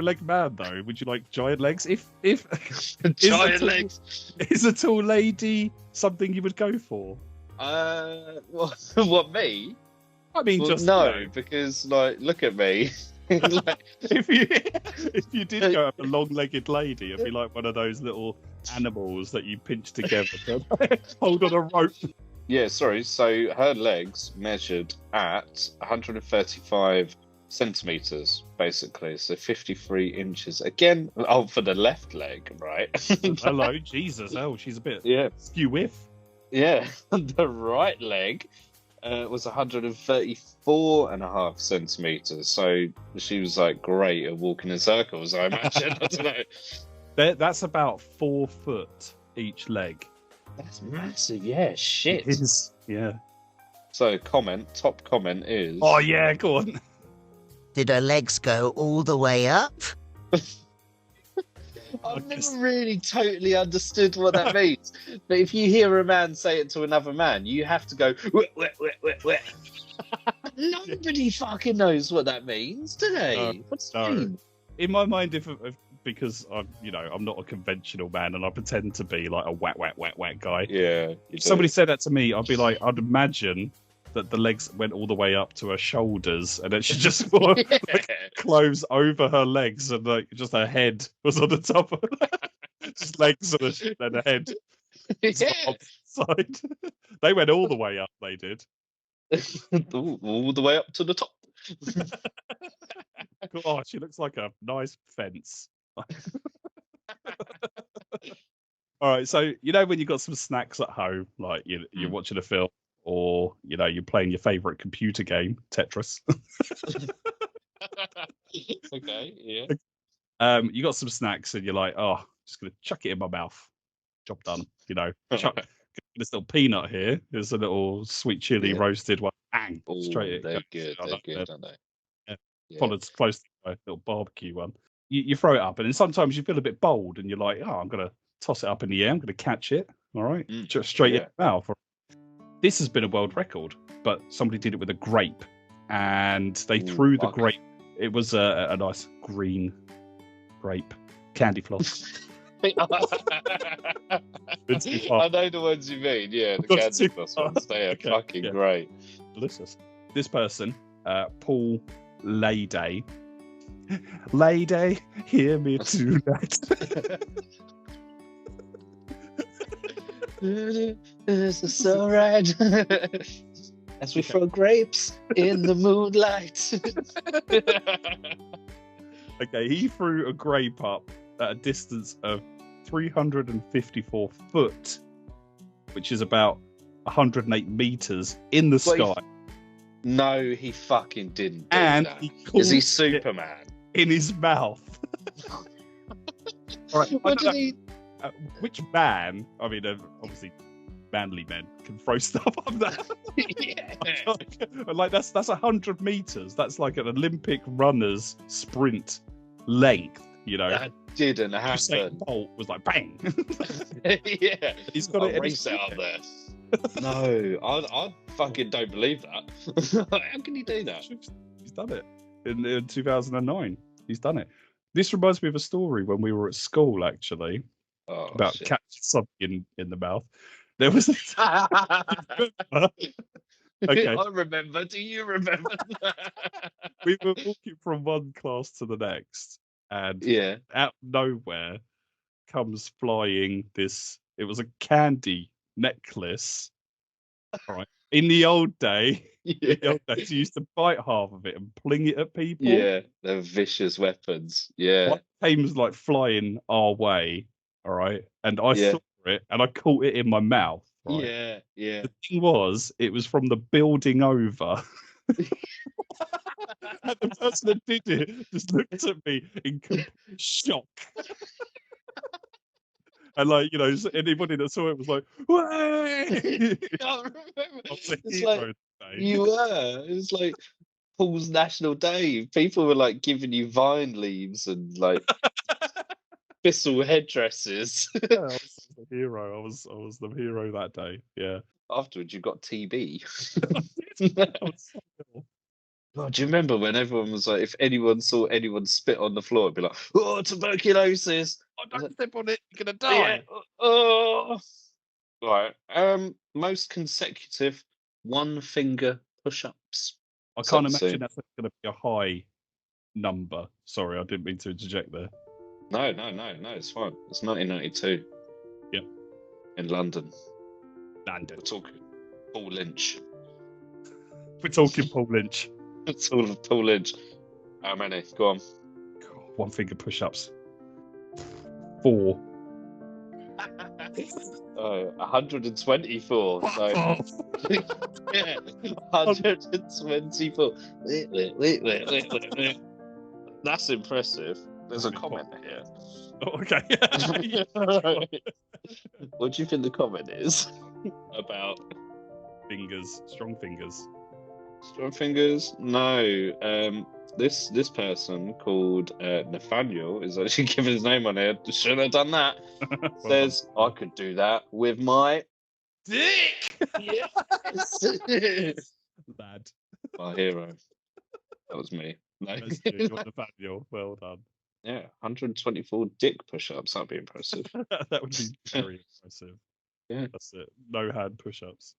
leg man though, would you like giant legs? If giant legs, is a tall lady something you would go for? What me? I mean, because look at me. Like, if you did go up a long-legged lady, it'd be like one of those little animals that you pinch together to hold on a rope. yeah, sorry. So her legs measured at 135 centimeters, basically. So 53 inches. Again, for the left leg, right? Hello, Jesus. Oh, she's a bit Yeah. skew-whiff. Yeah. The right leg was 134.5 centimeters. So she was like great at walking in circles, I imagine. I don't know. That's about 4 foot each leg. That's massive. Yeah, shit. It is. Yeah. So top comment is... Oh, yeah, go on. Did her legs go all the way up? I've never really totally understood what that means. But if you hear a man say it to another man, you have to go, wet, wet, wet, wet, wet. Nobody fucking knows what that means, do they? What's that mean? In my mind, because I'm not a conventional man and I pretend to be like a wet, wet, wet, wet guy. Yeah. If somebody said that to me, I'd be like, I'd imagine that the legs went all the way up to her shoulders and then she just wore like, clothes over her legs and like just her head was on the top of her. Just legs and a head. Yeah. Side. They went all the way up, they did. All the way up to the top. Oh, she looks like a nice fence. All right, so when you've got some snacks at home, like you're watching a film, or you're playing your favorite computer game, Tetris. Okay, yeah. You got some snacks, and you're like, oh, just gonna chuck it in my mouth. Job done. Chuck this little peanut here. There's a little sweet chili roasted one. Bang, straight. They're good. They're good, aren't they? Yeah. Followed close to a little barbecue one. You throw it up, and then sometimes you feel a bit bold, and you're like, oh, I'm gonna toss it up in the air. I'm gonna catch it. All right, just straight in the mouth. This has been a world record, but somebody did it with a grape, and they threw the grape. It was a nice green grape candy floss. I know the ones you mean. Yeah, the candy floss ones. They are fucking great. Delicious. This person, Paul Lady, hear me tonight. It's so right. As we throw grapes in the moonlight. Okay, he threw a grape up at a distance of 354 foot, which is about 108 meters in the sky. No, he fucking didn't do and that. Is he Superman? In his mouth. All right, what did he... which man, I mean, obviously manly men can throw stuff up that. Like that's 100 meters. That's like an Olympic runner's sprint length, That didn't happen. Usain Bolt was like bang. Yeah. He's got it race it up there. No, I fucking don't believe that. How can he do that? He's done it in 2009. He's done it. This reminds me of a story when we were at school, actually, about catching something in the mouth. There was okay. I remember. Do you remember? We were walking from one class to the next, and out of nowhere comes flying this. It was a candy necklace. Right. In the old days, you used to bite half of it and pling it at people. Yeah, they're vicious weapons. Yeah. One came like flying our way, all right, and I saw it and I caught it in my mouth. Right? Yeah, yeah. The thing was, it was from the building over. And the person that did it just looked at me in complete shock. And anybody that saw it was like, "Way!" I remember. It's like you were. It was like Paul's National Day. People were like giving you vine leaves and like thistle headdresses. Yeah, I was the hero. I was the hero that day. Yeah. Afterwards, you got TB. God, do you remember when everyone was like, if anyone saw anyone spit on the floor, it'd be like, "Oh, tuberculosis! Oh, don't step on it. You're gonna die." Oh. Right. Most consecutive one finger push-ups. I can't imagine that's going to be a high number. Sorry, I didn't mean to interject there. No, it's fine. It's 1992. Yep. In London. London. We're talking Paul Lynch. We're talking Paul Lynch. It's all of Paul Lynch. How many? Go on. One finger push-ups. 4. 124. Fuck So, off. yeah, 124. Wait. That's impressive. There's a comment here. Oh, okay. What do you think the comment is about? Fingers, strong fingers. Strong fingers? No. This person called Nathaniel is actually giving his name on here. Shouldn't have done that. Says I could do that with my dick. Yes. Lad. My hero. That was me. No. You're Nathaniel. Well done. Yeah, 124 dick push-ups. That'd be impressive. That would be very impressive. Yeah. That's it. No hand push-ups.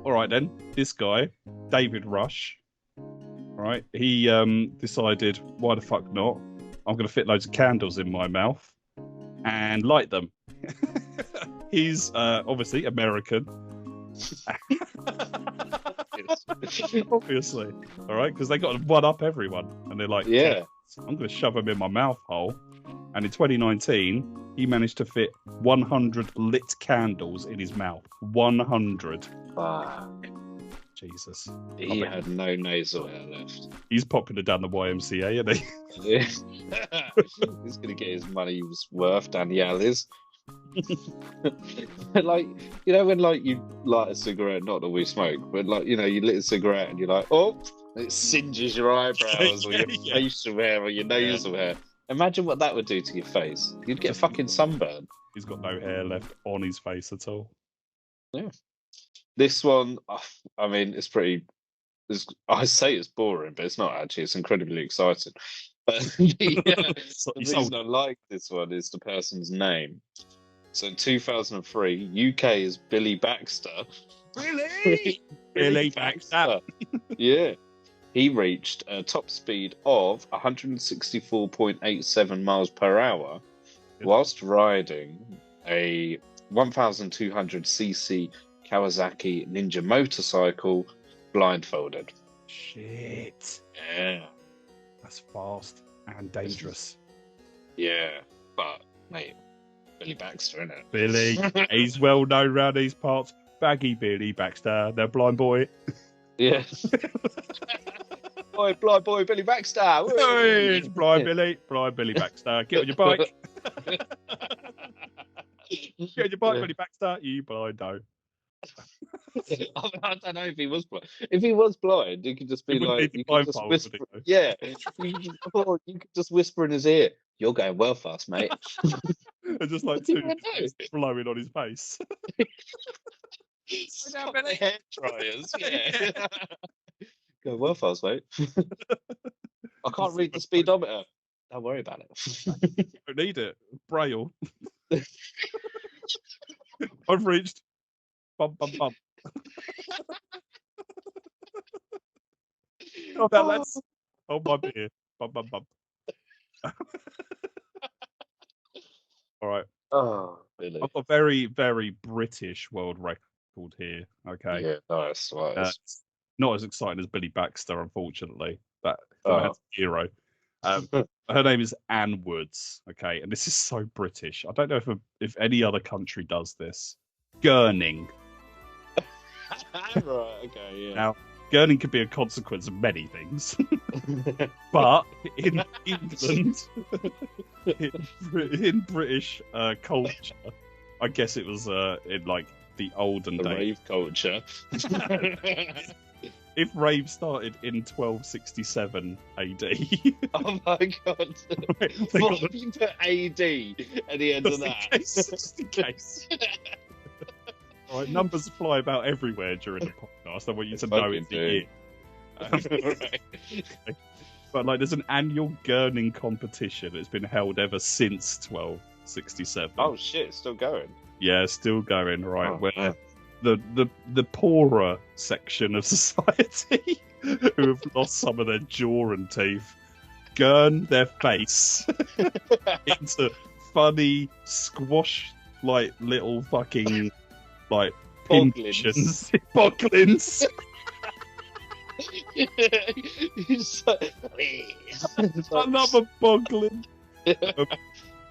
All right then. This guy, David Rush. Right, he decided, why the fuck not? I'm going to fit loads of candles in my mouth and light them. He's obviously American. Obviously, all right, because they got to one up everyone, and they're like, yeah, I'm going to shove them in my mouth hole. And in 2019, he managed to fit 100 lit candles in his mouth. 100. Fuck. Jesus. He had no nasal hair left. He's popular down the YMCA, isn't he? He's going to get his money's worth, Danielle is. Like, you know, when like you light a cigarette, not that we smoke, but like, you know, you lit a cigarette and you're like, oh, it singes your eyebrows or your facial hair or your nasal hair. Imagine what that would do to your face. You'd get fucking sunburn. He's got no hair left on his face at all. Yeah. This one, I mean, it's pretty. I say it's boring, but it's not actually. It's incredibly exciting. But the reason I like this one is the person's name. So in 2003, UK is Billy Baxter. Really? Billy Baxter. Yeah. He reached a top speed of 164.87 miles per hour whilst riding a 1,200cc Kawasaki Ninja motorcycle blindfolded. Shit. Yeah. That's fast and dangerous. Yeah. But, mate, Billy Baxter, innit? Billy. He's well known around these parts. Baggy Billy Baxter, the blind boy. Yeah. Oi, blind boy Billy Baxter. Hey, it's blind Billy Baxter. Get on your bike. Get on your bike, Billy Baxter. You blind-o. I don't know if he was blind. If he was blind, you could just be like, you could just whisper. Yeah, you could just whisper in his ear. You're going well fast, mate. And just like two blowing on his face. The hair dryers. Yeah. Going well fast, mate. I can't read the speedometer. Don't worry about it. Don't need it. Braille. I've reached. Bum bum bum. Oh, that lads. Oh, my beer. Bum bum bum. All right. Oh, really? I've got a very, very British world record here. Okay. Yeah, nice. Not as exciting as Billy Baxter, unfortunately. That's a hero. Her name is Anne Woods. Okay, and this is so British. I don't know if any other country does this. Gurning. Right. Okay. Yeah. Now, gurning could be a consequence of many things, but in England, in British culture, I guess it was in like the olden days. Rave culture. If rave started in 1267 AD. Oh my god. Why have you put AD at the end of that? Just in case. All right, numbers fly about everywhere during the podcast. I want you to know it's the year. Right. But like, there's an annual gurning competition that's been held ever since 1267. Oh shit, it's still going. Yeah, still going. Right, oh, where man. the poorer section of society who have lost some of their jaw and teeth gurn their face into funny squash like little fucking like pinchins. Boglins. I love a boglin.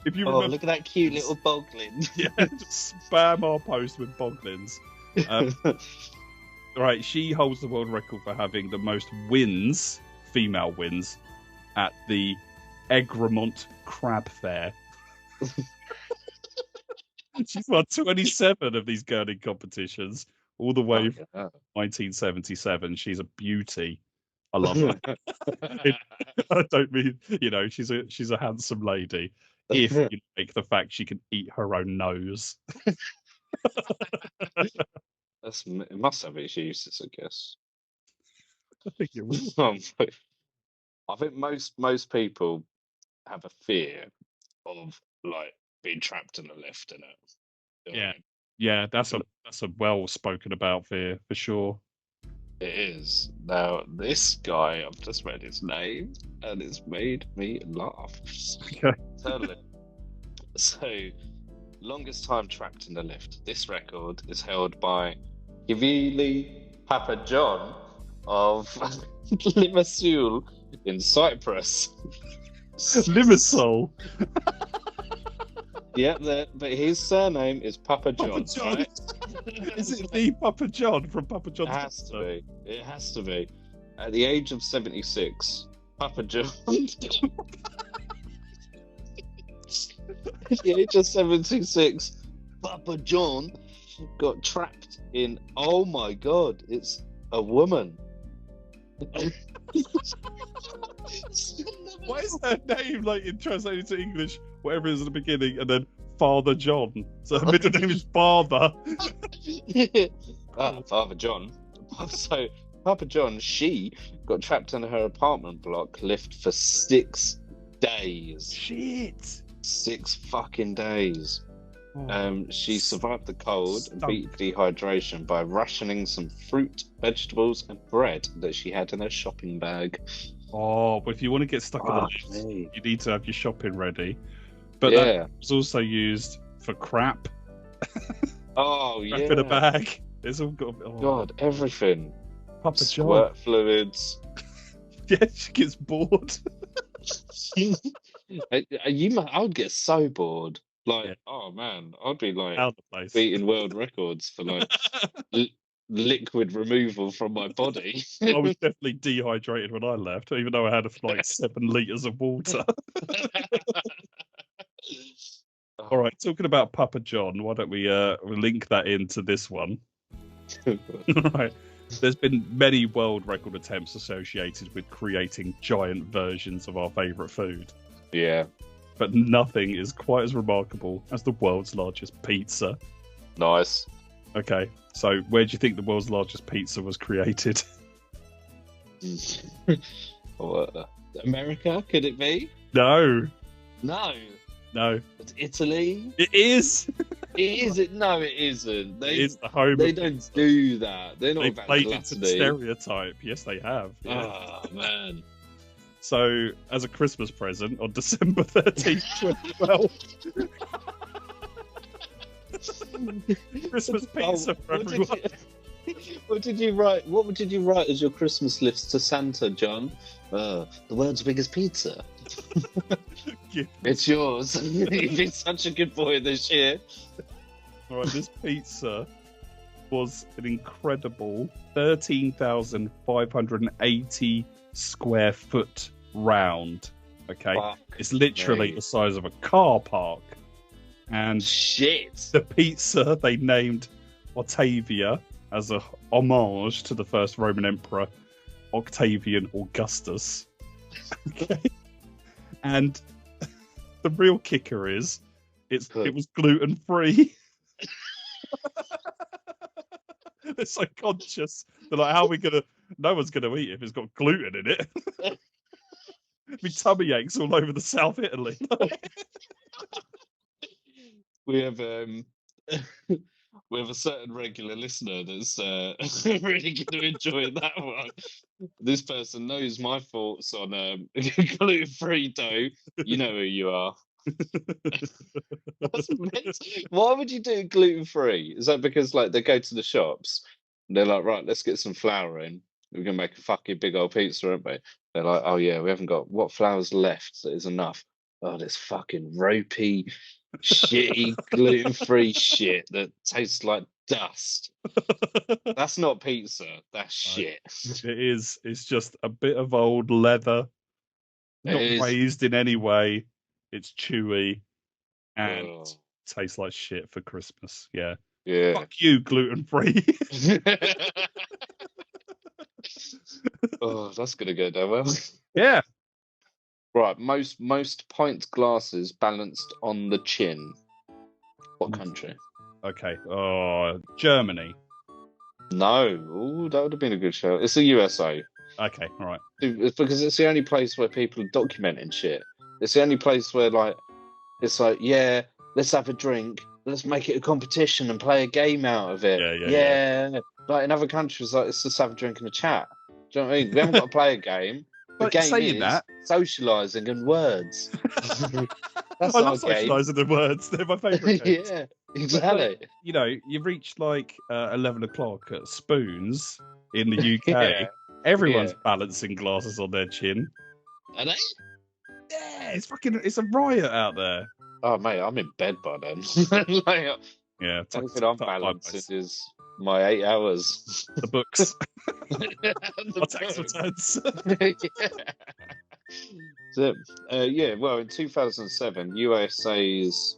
If you remember, look at that cute little boglin. Yeah, just spam our post with boglins. Right, she holds the world record for having the most wins, female wins, at the Egremont Crab Fair. She's won 27 of these gurning competitions, all the way from 1977. She's a beauty. I love her. I don't mean, she's a handsome lady. If you like the fact she can eat her own nose. It must have its uses, I guess. I think it will. I think most people have a fear of like being trapped in a lift, in it. Yeah, that's a well spoken about fear for sure. It is. Now this guy, I've just read his name, and it's made me laugh. Okay. Totally. So, longest time trapped in the lift. This record is held by Kivili Papa John of Limassol in Cyprus. Limassol. Yep, but his surname is Papa John. Papa John. Right? Is it the Papa John from Papa John's? It has to be. It has to be. At the age of 76, Papa John. At the age of 76, Papa John got trapped in. Oh my God! It's a woman. Why is her name like translated to English? Whatever it is at the beginning, and then Father John. So her middle name is Father. Father John. So Papa John, she got trapped in her apartment block lift for 6 days. Shit. 6 fucking days. She survived the cold and beat dehydration by rationing some fruit, vegetables, and bread that she had in her shopping bag. Oh, but if you want to get stuck in the lift, you need to have your shopping ready. But yeah, that was also used for crap. Oh, crap yeah. in a bag. It's all got. Oh. God, everything. Papa John. Squirt fluids. Yeah, she gets bored. I would get so bored. Like, Yeah. oh man, I'd be like Out the place. beating world records for like liquid removal from my body. I was definitely dehydrated when I left, even though I had like 7 liters of water. All right, talking about Papa John, why don't we link that into this one? Right. There's been many world record attempts associated with creating giant versions of our favourite food. Yeah. But nothing is quite as remarkable as the world's largest pizza. Nice. Okay, so where do you think the world's largest pizza was created? America, could it be? No. No. No. It's Italy? It is. No, it isn't. It is the home. They don't do that. They're not They've about played gluttony. into stereotype. Yes, they have. Yeah. Oh, man. So, as a Christmas present on December 13th, 2012, Christmas pizza for everyone. What did you write? What did you write as your Christmas list to Santa, John? The world's biggest pizza. It's yours. You've been such a good boy this year. All right, this pizza was an incredible 13,580 square foot round. Okay, it's literally the size of a car park. And shit, the pizza they named Octavia as a homage to the first Roman emperor, Octavian Augustus. Okay, and the real kicker is it was gluten free. They're so conscious. They're like, how are we gonna? No one's gonna eat it if it's got gluten in it. My tummy aches all over the South Italy. We have We have a certain regular listener that's really going to enjoy that one. This person knows my thoughts on gluten-free dough. You know who you are. That's mental. Why would you do gluten-free? Is that because like they go to the shops and they're like, right, let's get some flour in. We're gonna make a fucking big old pizza, aren't we? They're like, oh yeah, we haven't got what flour's left that is enough. Oh, this fucking ropey, shitty gluten-free shit that tastes like dust. That's not pizza. That's shit. It is. It's just a bit of old leather, not raised in any way. It's chewy and tastes like shit for Christmas. Yeah. Yeah. Fuck you, gluten free. Oh, that's gonna go down well. Yeah. Right. Most pint glasses balanced on the chin. What country? Okay. Oh, Germany. No. Ooh, that would have been a good show. It's the USA. Okay. All right. It's because it's the only place where people are documenting shit. It's the only place where like it's like, yeah, let's have a drink. Let's make it a competition and play a game out of it. Yeah. Like in other countries, like let's just have a drink and a chat. Do you know what I mean? We haven't got to play a game. The But game saying is that, socialising and words. That's I our love game. socialising the words. They're my favourite games. Yeah, exactly. But, you know, you've reached like 11 o'clock at Spoons in the UK. Yeah. Everyone's Yeah. balancing glasses on their chin. Are they? Yeah, it's a riot out there. Oh, mate, I'm in bed by then. Like, Yeah, anything I'm balancing is my 8 hours. the books, The my tax books. returns. So, yeah, well, in 2007, USA's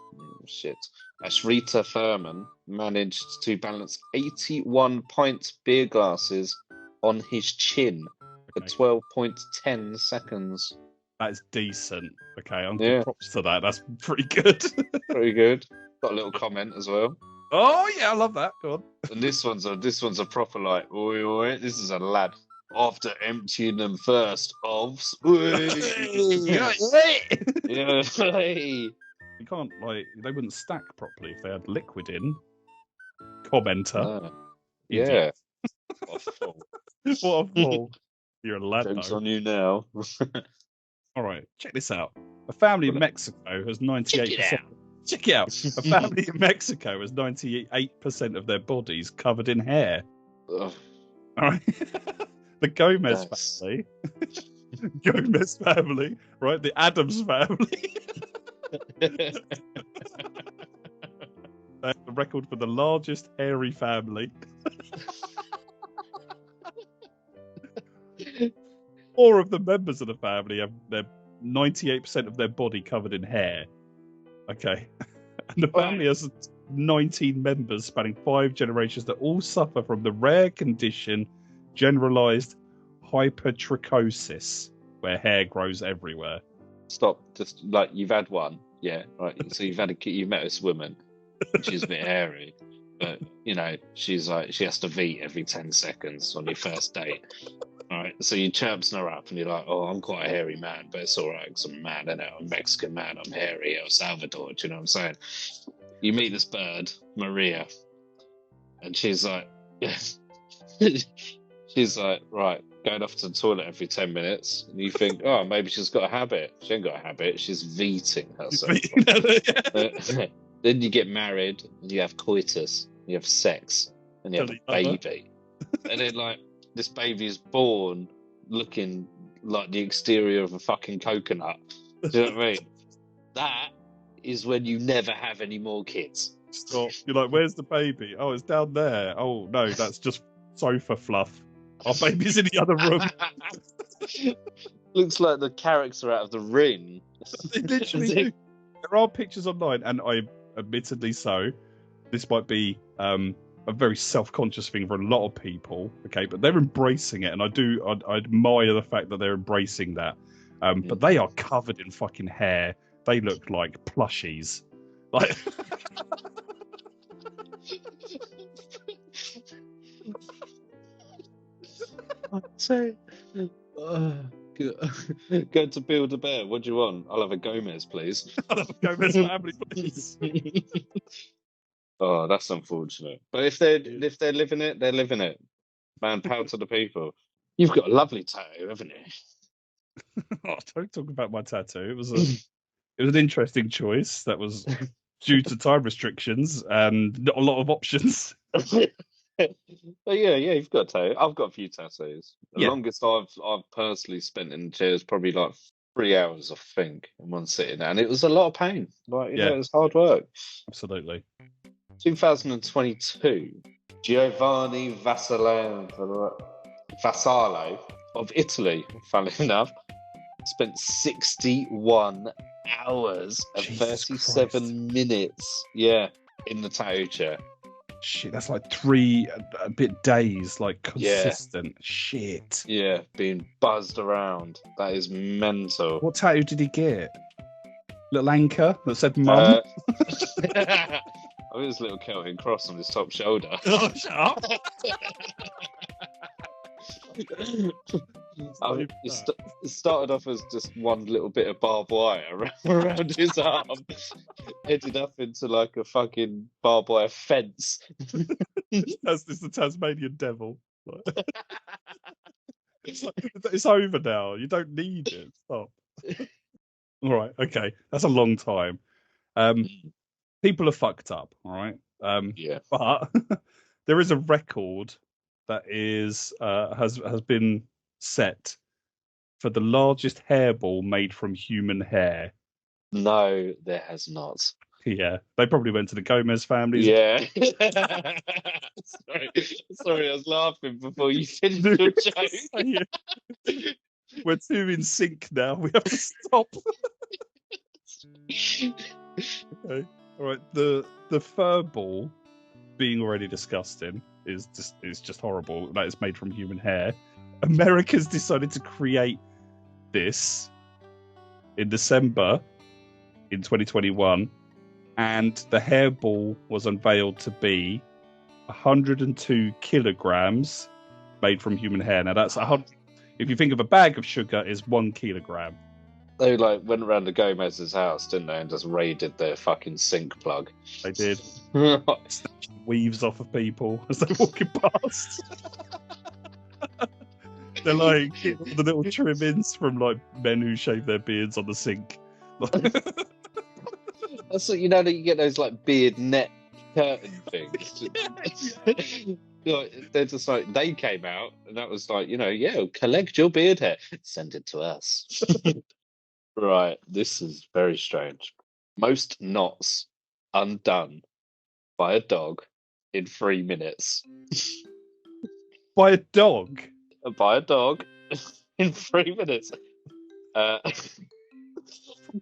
Ashrita Furman managed to balance 81 pint beer glasses on his chin for Okay. 12.10 seconds. That is decent. Okay, I'm Yeah. giving props to that. That's pretty good. Pretty good. Got a little comment as well. Oh yeah, I love that. Go on. And this one's a proper like, oi, oi, this is a lad. After emptying them first of, yeah, yeah, You can't they wouldn't stack properly if they had liquid in. Commenter. yeah. Idiot. What a fool. What a fool. You're a lad Joke's though. on you now. All right, check this out. A family in Mexico has 98%. Check it out. A family in Mexico has 98% of their bodies covered in hair. Ugh, All right. The Gomez That's- family. Gomez family, right? The Adams family. They have the record for the largest hairy family. 4 of the members of the family have their 98% of their body covered in hair. Okay. And the family has 19 members spanning 5 generations that all suffer from the rare condition generalized hypertrichosis, where hair grows everywhere. Stop. Just like you've had one, yeah. Right. So you've met this woman. And she's a bit hairy, but you know she's like she has to veet every 10 seconds on your first date. All right. So you chirps her up, and you're like, "Oh, I'm quite a hairy man, but it's all right because I'm a man, I know. I'm a Mexican man. I'm hairy. El Salvador. Do you know what I'm saying?" You meet this bird, Maria, and she's like, she's like, right, going off to the toilet every 10 minutes. And you think, oh, maybe she's got a habit. She ain't got a habit. She's veeting herself. Then you get married, and you have coitus, you have sex, and you have a baby. And then, like, this baby is born looking like the exterior of a fucking coconut. Do you know what I mean? That is when you never have any more kids. Stop. You're like, where's the baby? Oh, it's down there. Oh, no, that's just sofa fluff. Our baby's in the other room. Looks like the character out of The Ring. They literally do. There are pictures online, and I admittedly so. This might be a very self-conscious thing for a lot of people, okay? But they're embracing it, and I admire the fact that they're embracing that. But they are covered in fucking hair. They look like plushies. Like. So, go to Build-A-Bear. What do you want? I'll have a Gomez, please. I'll have a Gomez family, please. Oh, that's unfortunate. But if they're living it, they're living it. Man, power to the people. You've got a lovely tattoo, haven't you? Oh, don't talk about my tattoo. It was an interesting choice that was due to time restrictions and not a lot of options. But yeah, you've got a tattoo. I've got a few tattoos. The Yeah. longest I've personally spent in the chair is probably like 3 hours, I think, in one sitting, and it was a lot of pain. Like, you know, it was hard work. Absolutely. 2022, Giovanni Vassallo of Italy, funnily enough, spent 61 hours and Jesus 37 Christ. minutes, in the tattoo chair. Shit, that's like 3 a bit days, like consistent. Shit. Yeah, being buzzed around. That is mental. What tattoo did he get? Little anchor that said mum? I think it was a little Celtic cross on his top shoulder. Oh, shut up. It started off as just one little bit of barbed wire around his arm, ended up into like a fucking barbed wire fence. That's the Tasmanian devil. It's over now. You don't need it. Stop. All right. Okay. That's a long time. People are fucked up. All right. But there is a record that has been set for the largest hairball made from human hair. No, there has not. Yeah, they probably went to the Gomez families. Yeah. Sorry, I was laughing before you finished your joke. We're too in sync now. We have to stop. Okay. All right. The fur ball, being already disgusting, is just horrible. That is made from human hair. America's decided to create this in December in 2021, and the hairball was unveiled to be 102 kilograms made from human hair. Now that's 100. If you think of a bag of sugar, is 1 kilogram. They like went around to Gomez's house, didn't they, and just raided their fucking sink plug. They did. Weaves off of people as they're walking past. They're like getting all the little trim-ins from like men who shave their beards on the sink. That's what, you know, that you get those like beard net curtain things. They're just like, they came out and that was like, you know, collect your beard hair, send it to us. Right, this is very strange. Most knots undone by a dog in 3 minutes. By a dog? By a dog in 3 minutes.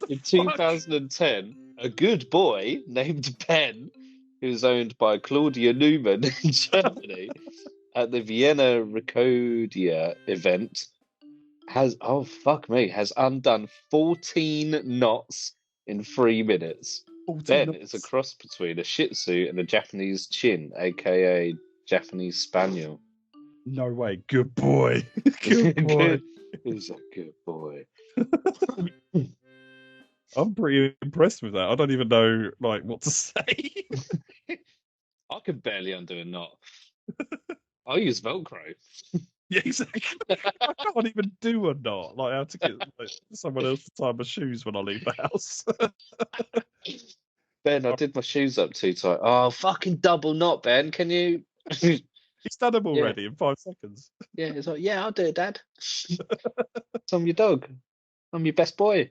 In 2010, a good boy named Ben, who's owned by Claudia Newman in Germany, at the Vienna Rhapsody event, has undone 14 knots in 3 minutes. Ben is a cross between a Shih Tzu and a Japanese Chin, aka Japanese Spaniel. No way. Good boy. Good boy. He's a good boy. I'm pretty impressed with that. I don't even know like what to say. I could barely undo a knot. I use Velcro. Yeah, exactly. I can't even do a knot. Like, how to get someone else to tie my shoes when I leave the house. Ben, I did my shoes up too tight. Oh, fucking double knot, Ben. Can you? He's done them already in 5 seconds. Yeah, he's like, yeah, I'll do it, Dad. I'm your dog. I'm your best boy.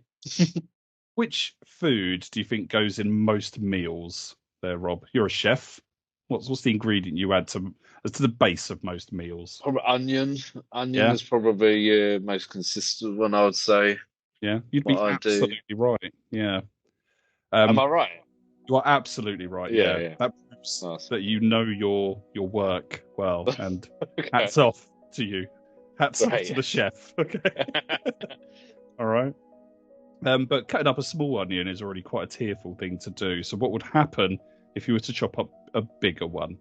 Which food do you think goes in most meals there, Rob? You're a chef. What's the ingredient you add to the base of most meals? Probably onion. Onion is probably your most consistent one, I would say. Yeah, you'd be absolutely right. Yeah. Am I right? You are absolutely right. Yeah. That proves that you know your work well, and hats off to you. Hats off to the chef. Okay. All right. But cutting up a small onion is already quite a tearful thing to do. So what would happen if you were to chop up a bigger one?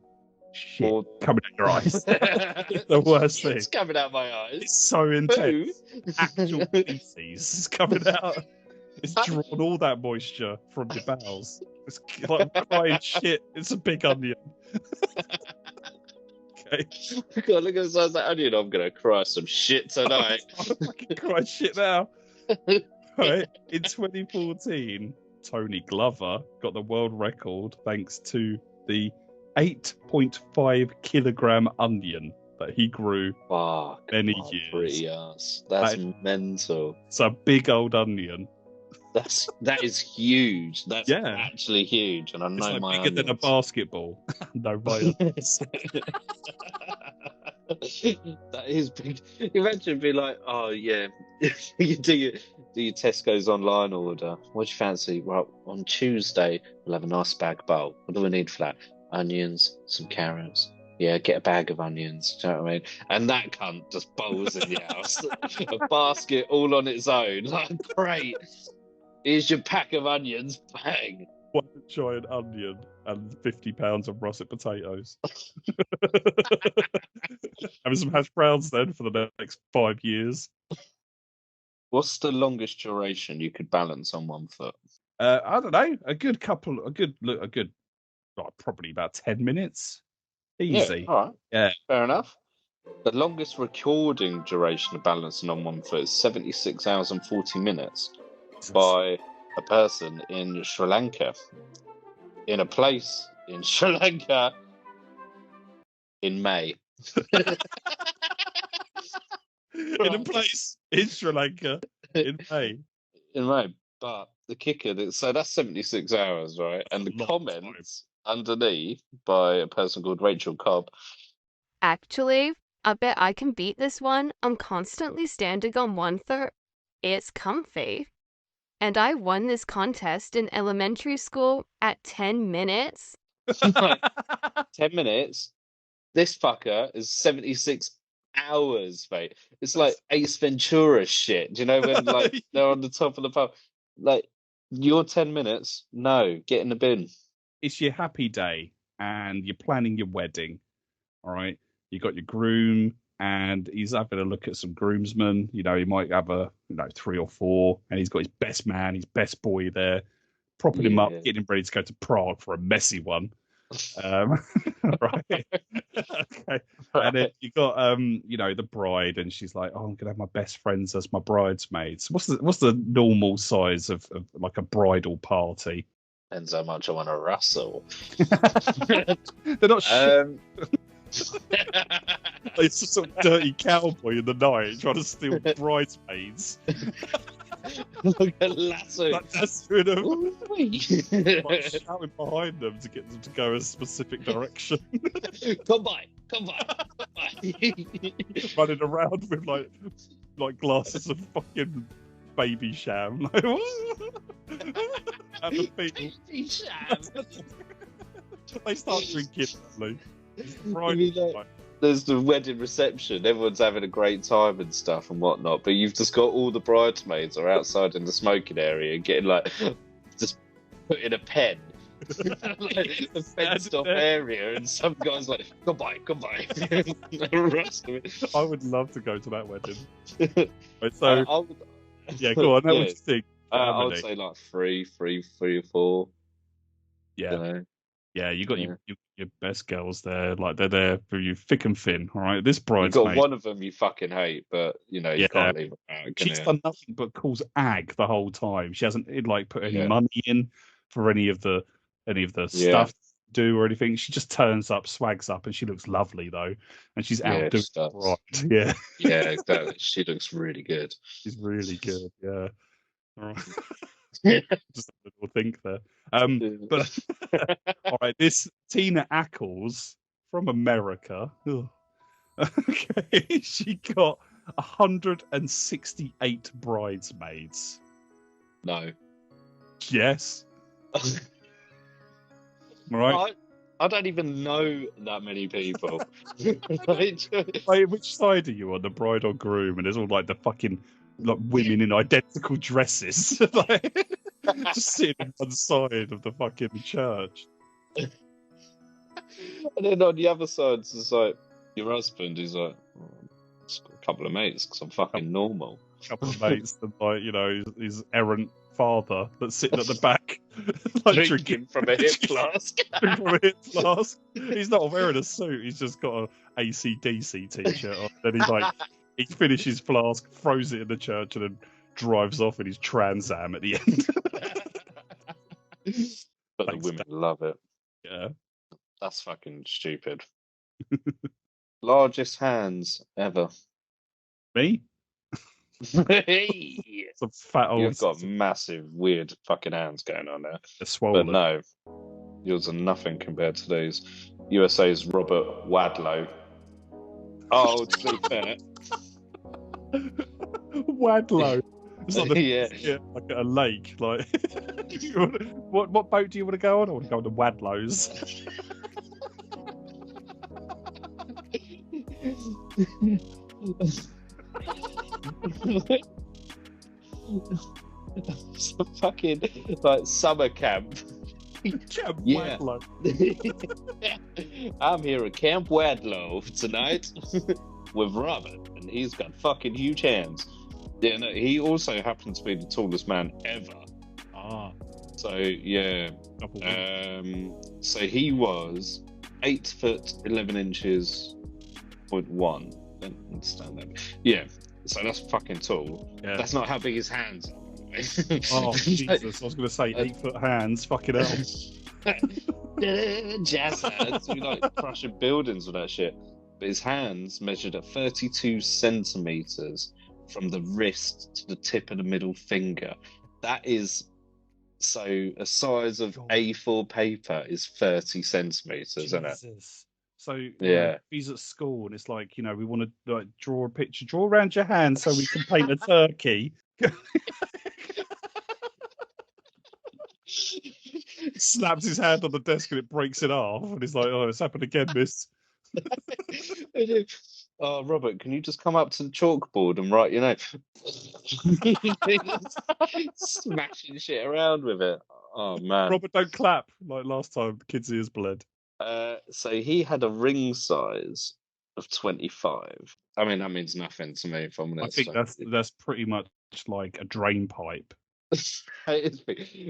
Shit, coming out your eyes. The worst thing. It's coming out my eyes. It's so intense. Actual feces is coming out. It's drawn all that moisture from your bowels. It's like crying shit. It's a big onion. Okay. God, look at the size of that onion. I'm gonna cry some shit tonight. I'm fucking crying shit now. Right. In 2014, Tony Glover got the world record thanks to the 8.5 kilogram onion that he grew many years. Pretty ass. That's mental. It's a big old onion. That is huge. That's actually huge, and I know it's my bigger than a basketball. No, my that is big. Imagine be like, oh yeah, you do your Tesco's online order. What do you fancy? Well, on Tuesday we'll have a nice bag bowl. What do we need for that? Onions, some carrots. Yeah, get a bag of onions. Do you know what I mean? And that cunt just bowls in the house. A basket all on its own. Like, great. Here's your pack of onions. Bang. One giant onion and 50 pounds of russet potatoes. Having some hash browns then for the next 5 years. What's the longest duration you could balance on 1 foot? I don't know. Probably about 10 minutes. Easy. Yeah, all right. Yeah. Fair enough. The longest recording duration of balancing on 1 foot is 76 hours and 40 minutes by a person in Sri Lanka. In a place in Sri Lanka in May. In a place in Sri Lanka in May. In May. But the kicker, so that's 76 hours, right? And the comments underneath by a person called Rachel Cobb. Actually, I bet I can beat this one. I'm constantly standing on 1/3. It's comfy. And I won this contest in elementary school at 10 minutes. 10 minutes? This fucker is 76 hours, mate. It's like Ace Ventura shit. Do you know when like they're on the top of the pub? Like, your 10 minutes? No, get in the bin. It's your happy day and you're planning your wedding. All right. You got your groom and he's having a look at some groomsmen. You know, he might have 3 or 4, and he's got his best man, his best boy there, propping him up, getting him ready to go to Prague for a messy one. Right. Okay. And then you got the bride, and she's like, oh, I'm gonna have my best friends as my bridesmaids. What's the normal size of like a bridal party? Depends how much I want to rustle. They're not it's just some dirty cowboy in the night trying to steal bridesmaids. Look at lasso. Lassoing them. Like shouting behind them to get them to go a specific direction. Come by. Running around with like glasses of fucking baby sham. And baby sham. They start drinking. There's the wedding reception. Everyone's having a great time and stuff and whatnot, but you've just got all the bridesmaids are outside in the smoking area getting just put in a pen. Like a fenced off area, and some guy's like, goodbye. I would love to go to that wedding. So yeah, go on. What do you think? I would say like 3 or 4. Yeah. You know? Yeah, you got your best girls there. Like, they're there for you thick and thin. All right, this bridesmaid. You got one of them you fucking hate, but you can't leave her out. She's done nothing but cause ag the whole time. She hasn't put any money in for any of the stuff to do or anything. She just turns up, swags up, and she looks lovely though. And she's out doing it right. Yeah. Yeah, exactly. She looks really good. She's really good. Yeah. All right. Just a little think there. But all right, this Tina Ackles from America. Okay, she got 168 bridesmaids. No. Yes. Right. I don't even know that many people. Wait, which side are you on, the bride or groom? And there's all like the fucking women in identical dresses, just sitting on one side of the fucking church. And then on the other side, it's like your husband is like, just got a couple of mates because I'm fucking normal. A couple of mates that his errant father that's sitting at the back, like drinking from a hip flask. Drinking from a hip flask. He's not wearing a suit. He's just got a AC/DC t-shirt on. Then he finishes flask, throws it in the church, and then drives off in his Trans Am at the end. But the women love it. Yeah. That's fucking stupid. Largest hands ever. Me? Hey! Some fat old. You've got massive, weird fucking hands going on there. They're swollen. But no, yours are nothing compared to these. USA's Robert Wadlow. Oh, to be fair. Wadlow. It's like yeah, like at a lake. Like, what boat do you want to go on? I want to go on the Wadlows. It's a fucking like summer camp. Yeah. I'm here at Camp Wadlow tonight with Robert, and he's got fucking huge hands. Yeah, no, he also happens to be the tallest man ever. Ah. So yeah. So he was 8 foot 11 inches, 0.1. Don't understand that. Yeah. So that's fucking tall. Yeah. That's not how big his hands are. Oh Jesus! I was going to say 8 foot hands. Fucking hell. Jazz hands. We like crushing buildings with that shit. But his hands measured at 32 centimeters from the wrist to the tip of the middle finger. That is so a size of A4 paper is 30 centimeters, isn't it? So yeah, he's at school and it's like, we want to like draw a picture, draw around your hand so we can paint a turkey. Slaps his hand on the desk and it breaks it off, and he's like, "Oh, it's happened again, miss." Oh, Robert, can you just come up to the chalkboard and write your name? Smashing shit around with it. Oh man, Robert, don't clap like last time. The kid's ears bled. So he had a ring size of 25. I mean, that means nothing to me. If I'm honest, I think that's pretty much like a drain pipe.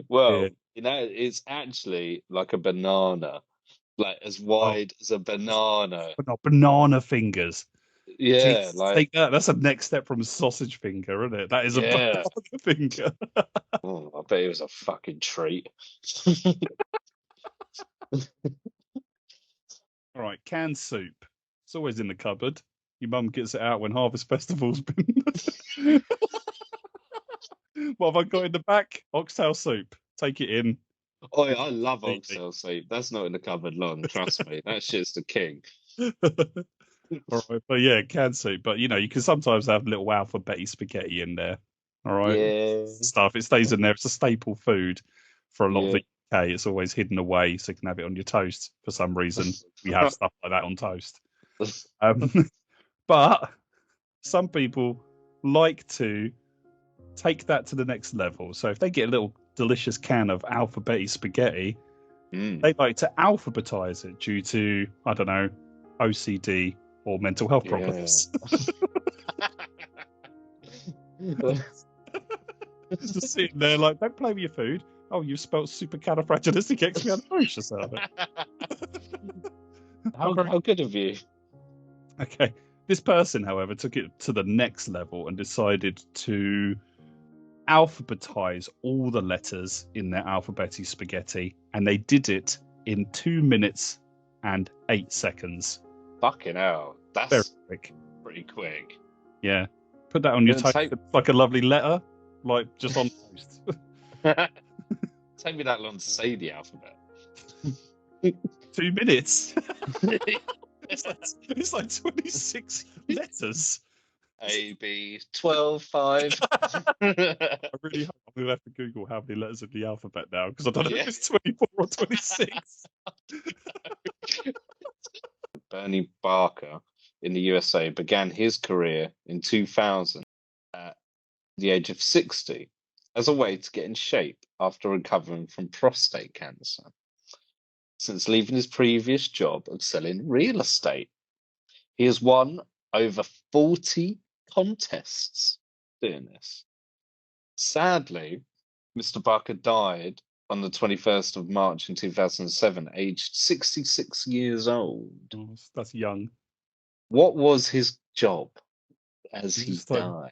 Well, yeah. It's actually like a banana, like as wide as a banana. But not banana fingers. Yeah, jeez, take that. That's a next step from sausage finger, isn't it? That is a banana finger. Oh, I bet it was a fucking treat. All right, canned soup. It's always in the cupboard. Your mum gets it out when Harvest Festival's been. What have I got in the back? Oxtail soup. Take it in. Oh, yeah, I love oxtail soup. That's not in the cupboard long, trust me. That shit's the king. All right, but yeah, canned soup. But you can sometimes have little alphabet spaghetti in there. All right, stuff. It stays in there. It's a staple food for a lot of the UK. It's always hidden away, so you can have it on your toast. For some reason, we have stuff like that on toast. But some people like to take that to the next level. So if they get a little delicious can of alphabet spaghetti, they like to alphabetize it due to, I don't know, OCD or mental health problems. Just sitting there like, don't play with your food. Oh, you've spelled supercalifragilisticexpialidocious out of it. How good of you. Okay. This person, however, took it to the next level and decided to alphabetize all the letters in their alphabeti spaghetti, and they did it in 2 minutes and 8 seconds. Fucking hell. That's very quick. Pretty quick. Yeah. Put that on your toast. It's like a lovely letter, like just on toast. Take me that long to say the alphabet. 2 minutes. It's like 26 letters. A, B, 12, 5. I really hope I'm going to have to Google how many letters in the alphabet now, because I don't know if it's 24 or 26. Bernie Barker in the USA began his career in 2000 at the age of 60 as a way to get in shape after recovering from prostate cancer. Since leaving his previous job of selling real estate, he has won over 40 contests doing this. Sadly, Mr. Barker died on the 21st of March in 2007, aged 66 years old. Oh, that's young. What was his job as He's he just like- died?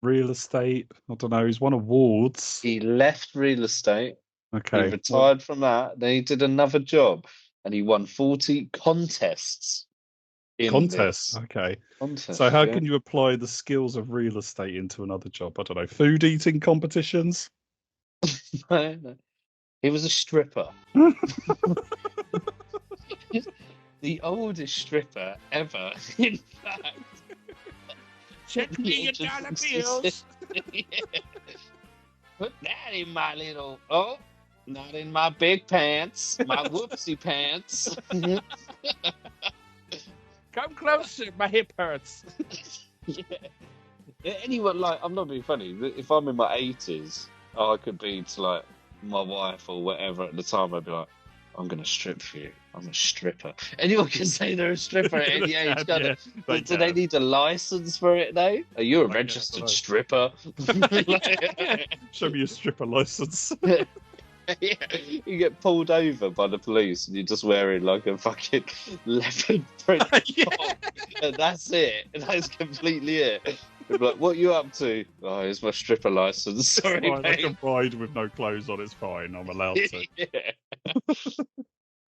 Real estate. I don't know. He's won awards. He left real estate. Okay. He retired from that. Then he did another job, and he won 40 contests. Contest. Okay. Contest, So how yeah. can you apply the skills of real estate into another job? I don't know. Food eating competitions. No. He was a stripper. The oldest stripper ever, in fact. Send me your dollar bills. Yeah. Put that in my little. Oh, not in my big pants. My whoopsie pants. Come closer. My hip hurts. Yeah. Anyone, like, I'm not being funny. If I'm in my 80s, I could be to like my wife or whatever at the time. I'd be like, I'm gonna strip for you. I'm a stripper. Anyone can say they're a stripper at any age, can't they? Do they need a license for it though? Are you a registered stripper? Show me your stripper license. Yeah, you get pulled over by the police and you're just wearing like a fucking leopard print top, and that's it. That's completely it. They're like, what are you up to? Oh, here's my stripper license. Sorry, Fine, I mate. can ride with no clothes on. It's fine. I'm allowed to. Yeah.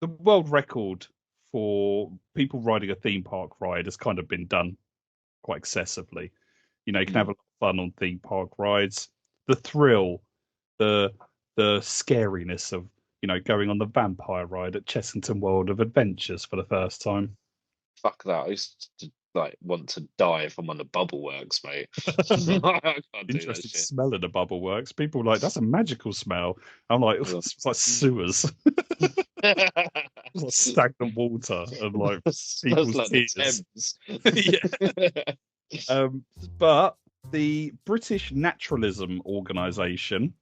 The world record for people riding a theme park ride has kind of been done quite excessively. You know, you can have a lot of fun on theme park rides. The thrill, the scariness of, you know, going on the vampire ride at Chessington World of Adventures for the first time. Fuck that. I used to like want to die if I'm on the bubble works, mate. I can't do that Interesting shit. smell of the bubble works. People are like, that's a magical smell. I'm like, Yeah. it's like sewers. It's like stagnant water and like Smells people's like tears. the Thames. But the British Naturalism Organisation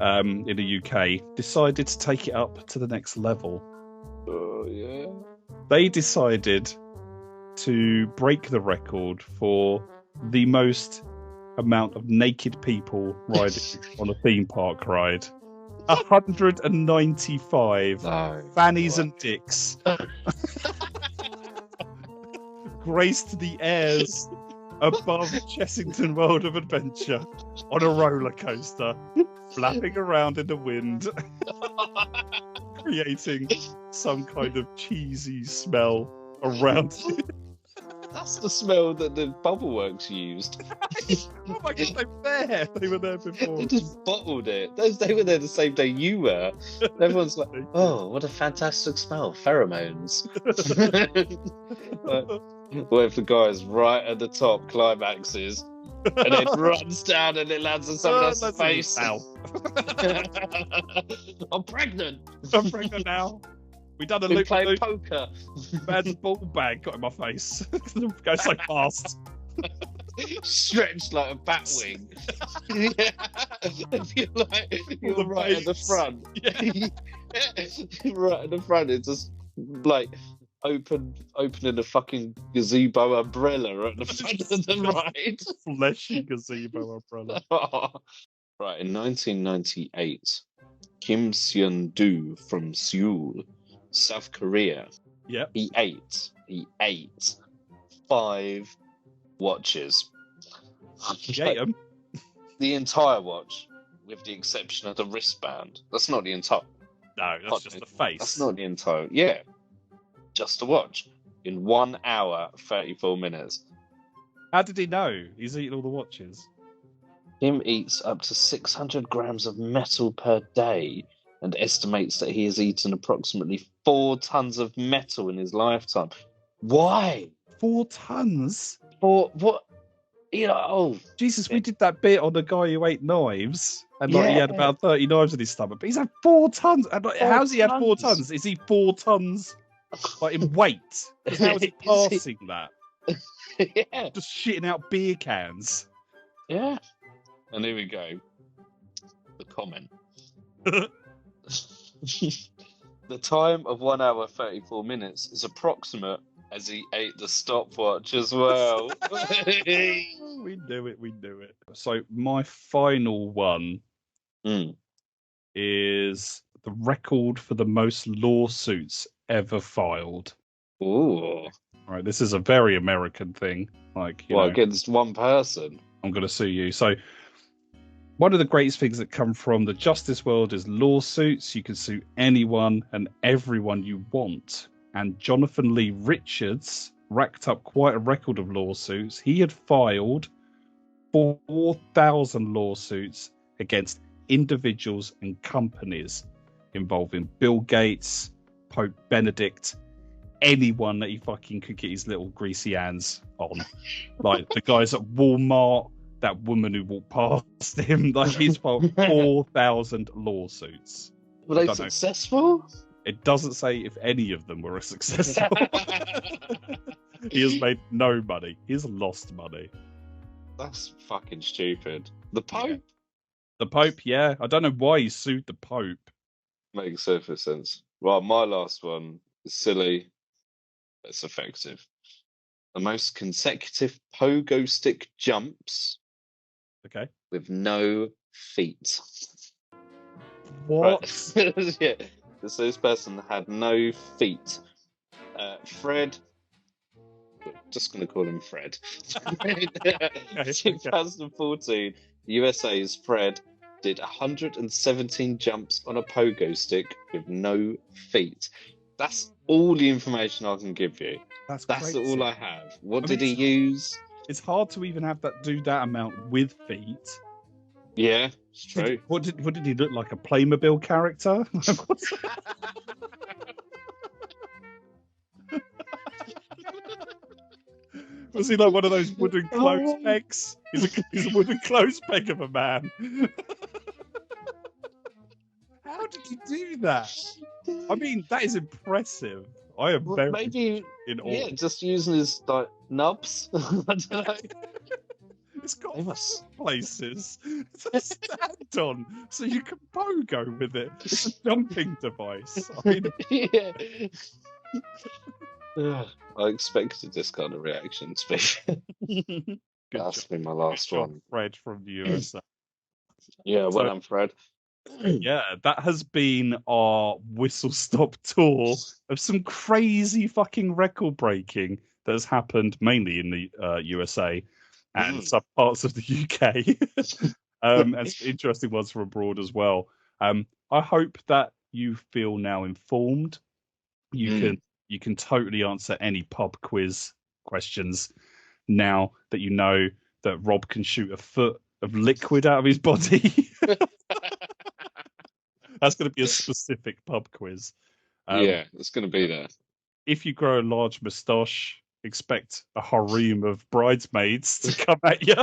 in the UK decided to take it up to the next level. Oh yeah. They decided to break the record for the most amount of naked people riding on a theme park ride. 195 fannies and dicks graced the airs above Chessington World of Adventure on a roller coaster, flapping around in the wind, creating some kind of cheesy smell around it. That's the smell that the bubble works used. Oh my god, they were there! They were there before. They just bottled it. They were there the same day you were. And everyone's like, oh, what a fantastic smell. Pheromones. What if the guy's right at the top, climaxes, and it runs down and it lands on someone else's face? I'm pregnant. I'm pregnant now. We done a Been loop. playing poker. Man's ball bag got in my face. Goes so fast. Stretched like a bat wing. Yeah. You're right at the front. Yeah. Right at the front, it's just like opening a fucking gazebo umbrella at the front of the ride. Fleshy gazebo umbrella. Right, in 1998, Kim Seon-do from Seoul, South Korea. Yep. He ate 5 watches. He ate 'em. The entire watch, with the exception of the wristband. That's not the entire. No, that's just the face. That's not the entire. Yeah, just a watch in 1 hour 34 minutes. How did he know? He's eating all the watches. Kim eats up to 600 grams of metal per day and estimates that he has eaten approximately 4 tons of metal in his lifetime. Why? 4 tons? For what? You know, oh, Jesus, we did that bit on the guy who ate knives, and like, he had about 30 knives in his stomach, but he's had 4 tons. And, like, how's he had 4 tons? Is he 4 tons like in weight? How is he passing that? Yeah. Just shitting out beer cans. Yeah. And here we go. The comment. The time of 1 hour 34 minutes is approximate as he ate the stopwatch as well. We knew it. So my final one is the record for the most lawsuits ever filed. Ooh. Right, this is a very American thing. Like, you know, against one person? I'm going to sue you. So, one of the greatest things that come from the justice world is lawsuits. You can sue anyone and everyone you want. And Jonathan Lee Richards racked up quite a record of lawsuits. He had filed 4,000 lawsuits against individuals and companies involving Bill Gates, Pope Benedict, anyone that he fucking could get his little greasy hands on. Like the guys at Walmart, that woman who walked past him, like he's filed 4,000 lawsuits. Were they successful? It doesn't say if any of them were successful. He has made no money. He's lost money. That's fucking stupid. The Pope? Yeah. The Pope, yeah. I don't know why he sued the Pope. Makes perfect sense. Well, my last one is silly. It's effective. The most consecutive pogo stick jumps. Okay. With no feet. What? Right. Yeah. So this person had no feet. Fred. Just going to call him Fred. 2014, USA's Fred did 117 jumps on a pogo stick with no feet. That's all the information I can give you. That's all I have. What did he use? It's hard to even have that do that amount with feet. Yeah, it's true. What did he look like? A Playmobil character? Was he like one of those wooden clothes pegs? He's a wooden clothes peg of a man. How did he do that? I mean, that is impressive. I am very in awe. Yeah, just using his like nubs. I don't know. It's got places to stand on, so you can pogo with it. It's a jumping device. I mean, yeah. I expected this kind of reaction to be. That's been my last one. Fred from the USA. Yeah, well done, Fred. Yeah, that has been our whistle stop tour of some crazy fucking record breaking that has happened mainly in the USA and some parts of the UK. And some interesting ones from abroad as well. I hope that you feel now informed. You can totally answer any pub quiz questions now that you know that Rob can shoot a foot of liquid out of his body. That's going to be a specific pub quiz. Yeah, it's going to be there. If you grow a large moustache, expect a harem of bridesmaids to come at you.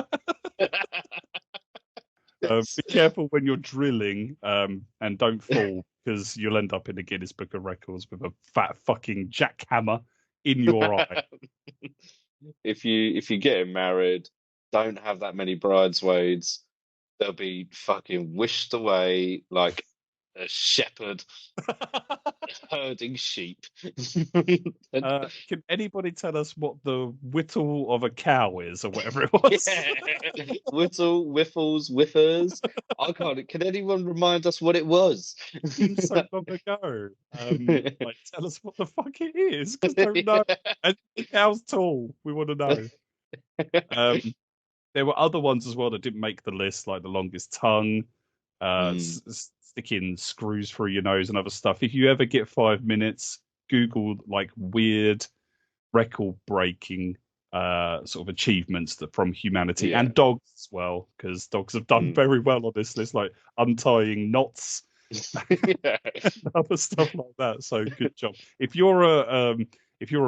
Be careful when you're drilling and don't fall, because you'll end up in the Guinness Book of Records with a fat fucking jackhammer in your eye. If you're getting married, don't have that many bridesmaids. They'll be fucking wished away like a shepherd herding sheep. Can anybody tell us what the whittle of a cow is, or whatever it was? Yeah. Whittle, whiffles, whiffers. I can't. Can anyone remind us what it was? So long ago. Like, tell us what the fuck it is, because I don't know. And the cow's tall. We want to know. There were other ones as well that didn't make the list, like the longest tongue, sticking screws through your nose and other stuff. If you ever get 5 minutes, Google like weird record breaking sort of achievements that from humanity and dogs as well, because dogs have done very well on this list, like untying knots. Other stuff like that. So good job. If you're a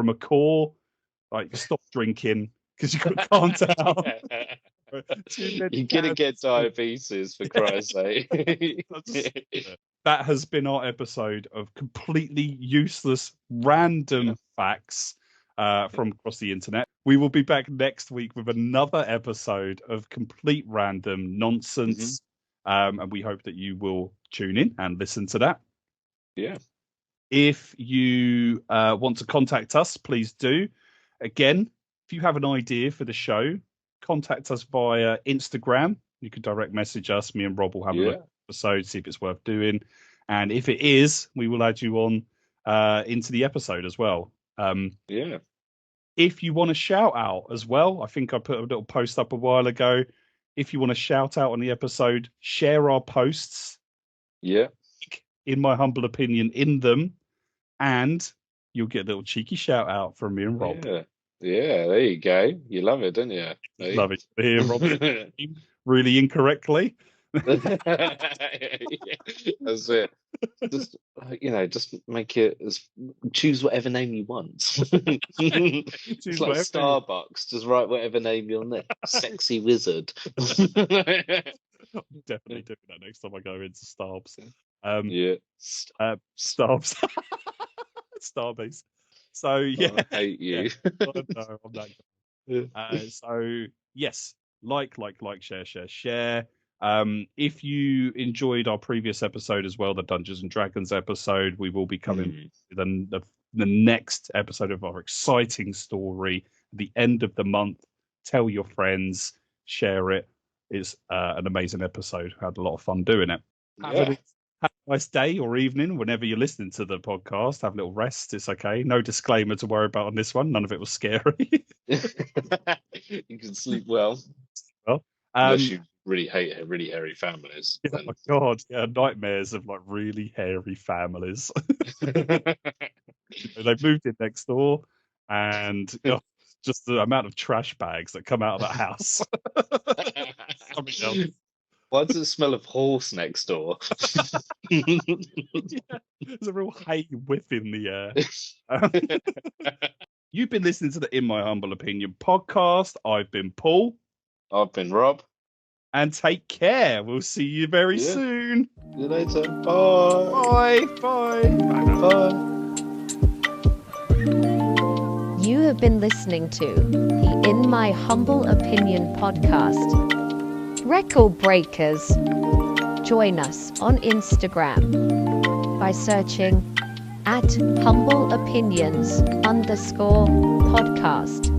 macaw, like stop drinking because you can't tell. You're gonna get diabetes, for Christ's sake. That has been our episode of completely useless random facts from across the internet. We will be back next week with another episode of complete random nonsense. And we hope that you will tune in and listen to that. Yeah. If you want to contact us, please do. Again, if you have an idea for the show, contact us via Instagram. You can direct message us. Me and Rob will have a look episode, see if it's worth doing. And if it is, we will add you on into the episode as well. Yeah. If you want to shout out as well, I think I put a little post up a while ago. If you want to shout out on the episode, share our posts. Yeah. In my humble opinion, in them, and you'll get a little cheeky shout out from me and Rob. Yeah. There you go. You love it, don't you? Love it to hear Rob really incorrectly. That's it. Just just make it choose whatever name you want. It's like Starbucks. Just write whatever name you'll name. Sexy wizard. I'm definitely doing that next time I go into Starbs. Starbs. Starbase. So yeah, I hate you. No, I'm that guy. So yes, like, share. If you enjoyed our previous episode as well, the Dungeons and Dragons episode, we will be coming the next episode of our exciting story at the end of the month. Tell your friends, share it. It's an amazing episode. Had a lot of fun doing it. Have a nice day or evening whenever you're listening to the podcast. Have a little rest. It's okay. No disclaimer to worry about on this one. None of it was scary. You can sleep well. Unless you really hate really hairy families. Oh my God, yeah, nightmares of like really hairy families. They've moved in next door, and just the amount of trash bags that come out of that house. Something else. Why does it smell of horse next door? Yeah, there's a real hay whiff in the air. You've been listening to the In My Humble Opinion podcast. I've been Paul. I've been Rob. And take care. We'll see you very soon. See you later. Bye. Bye. Bye. You have been listening to the In My Humble Opinion podcast. Record breakers. Join us on Instagram by searching @humbleopinions_podcast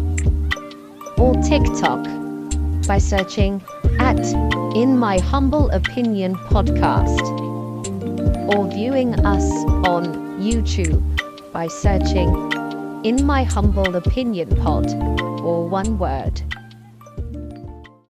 or TikTok by searching @In My Humble Opinion podcast or viewing us on YouTube by searching In My Humble Opinion Pod, or one word.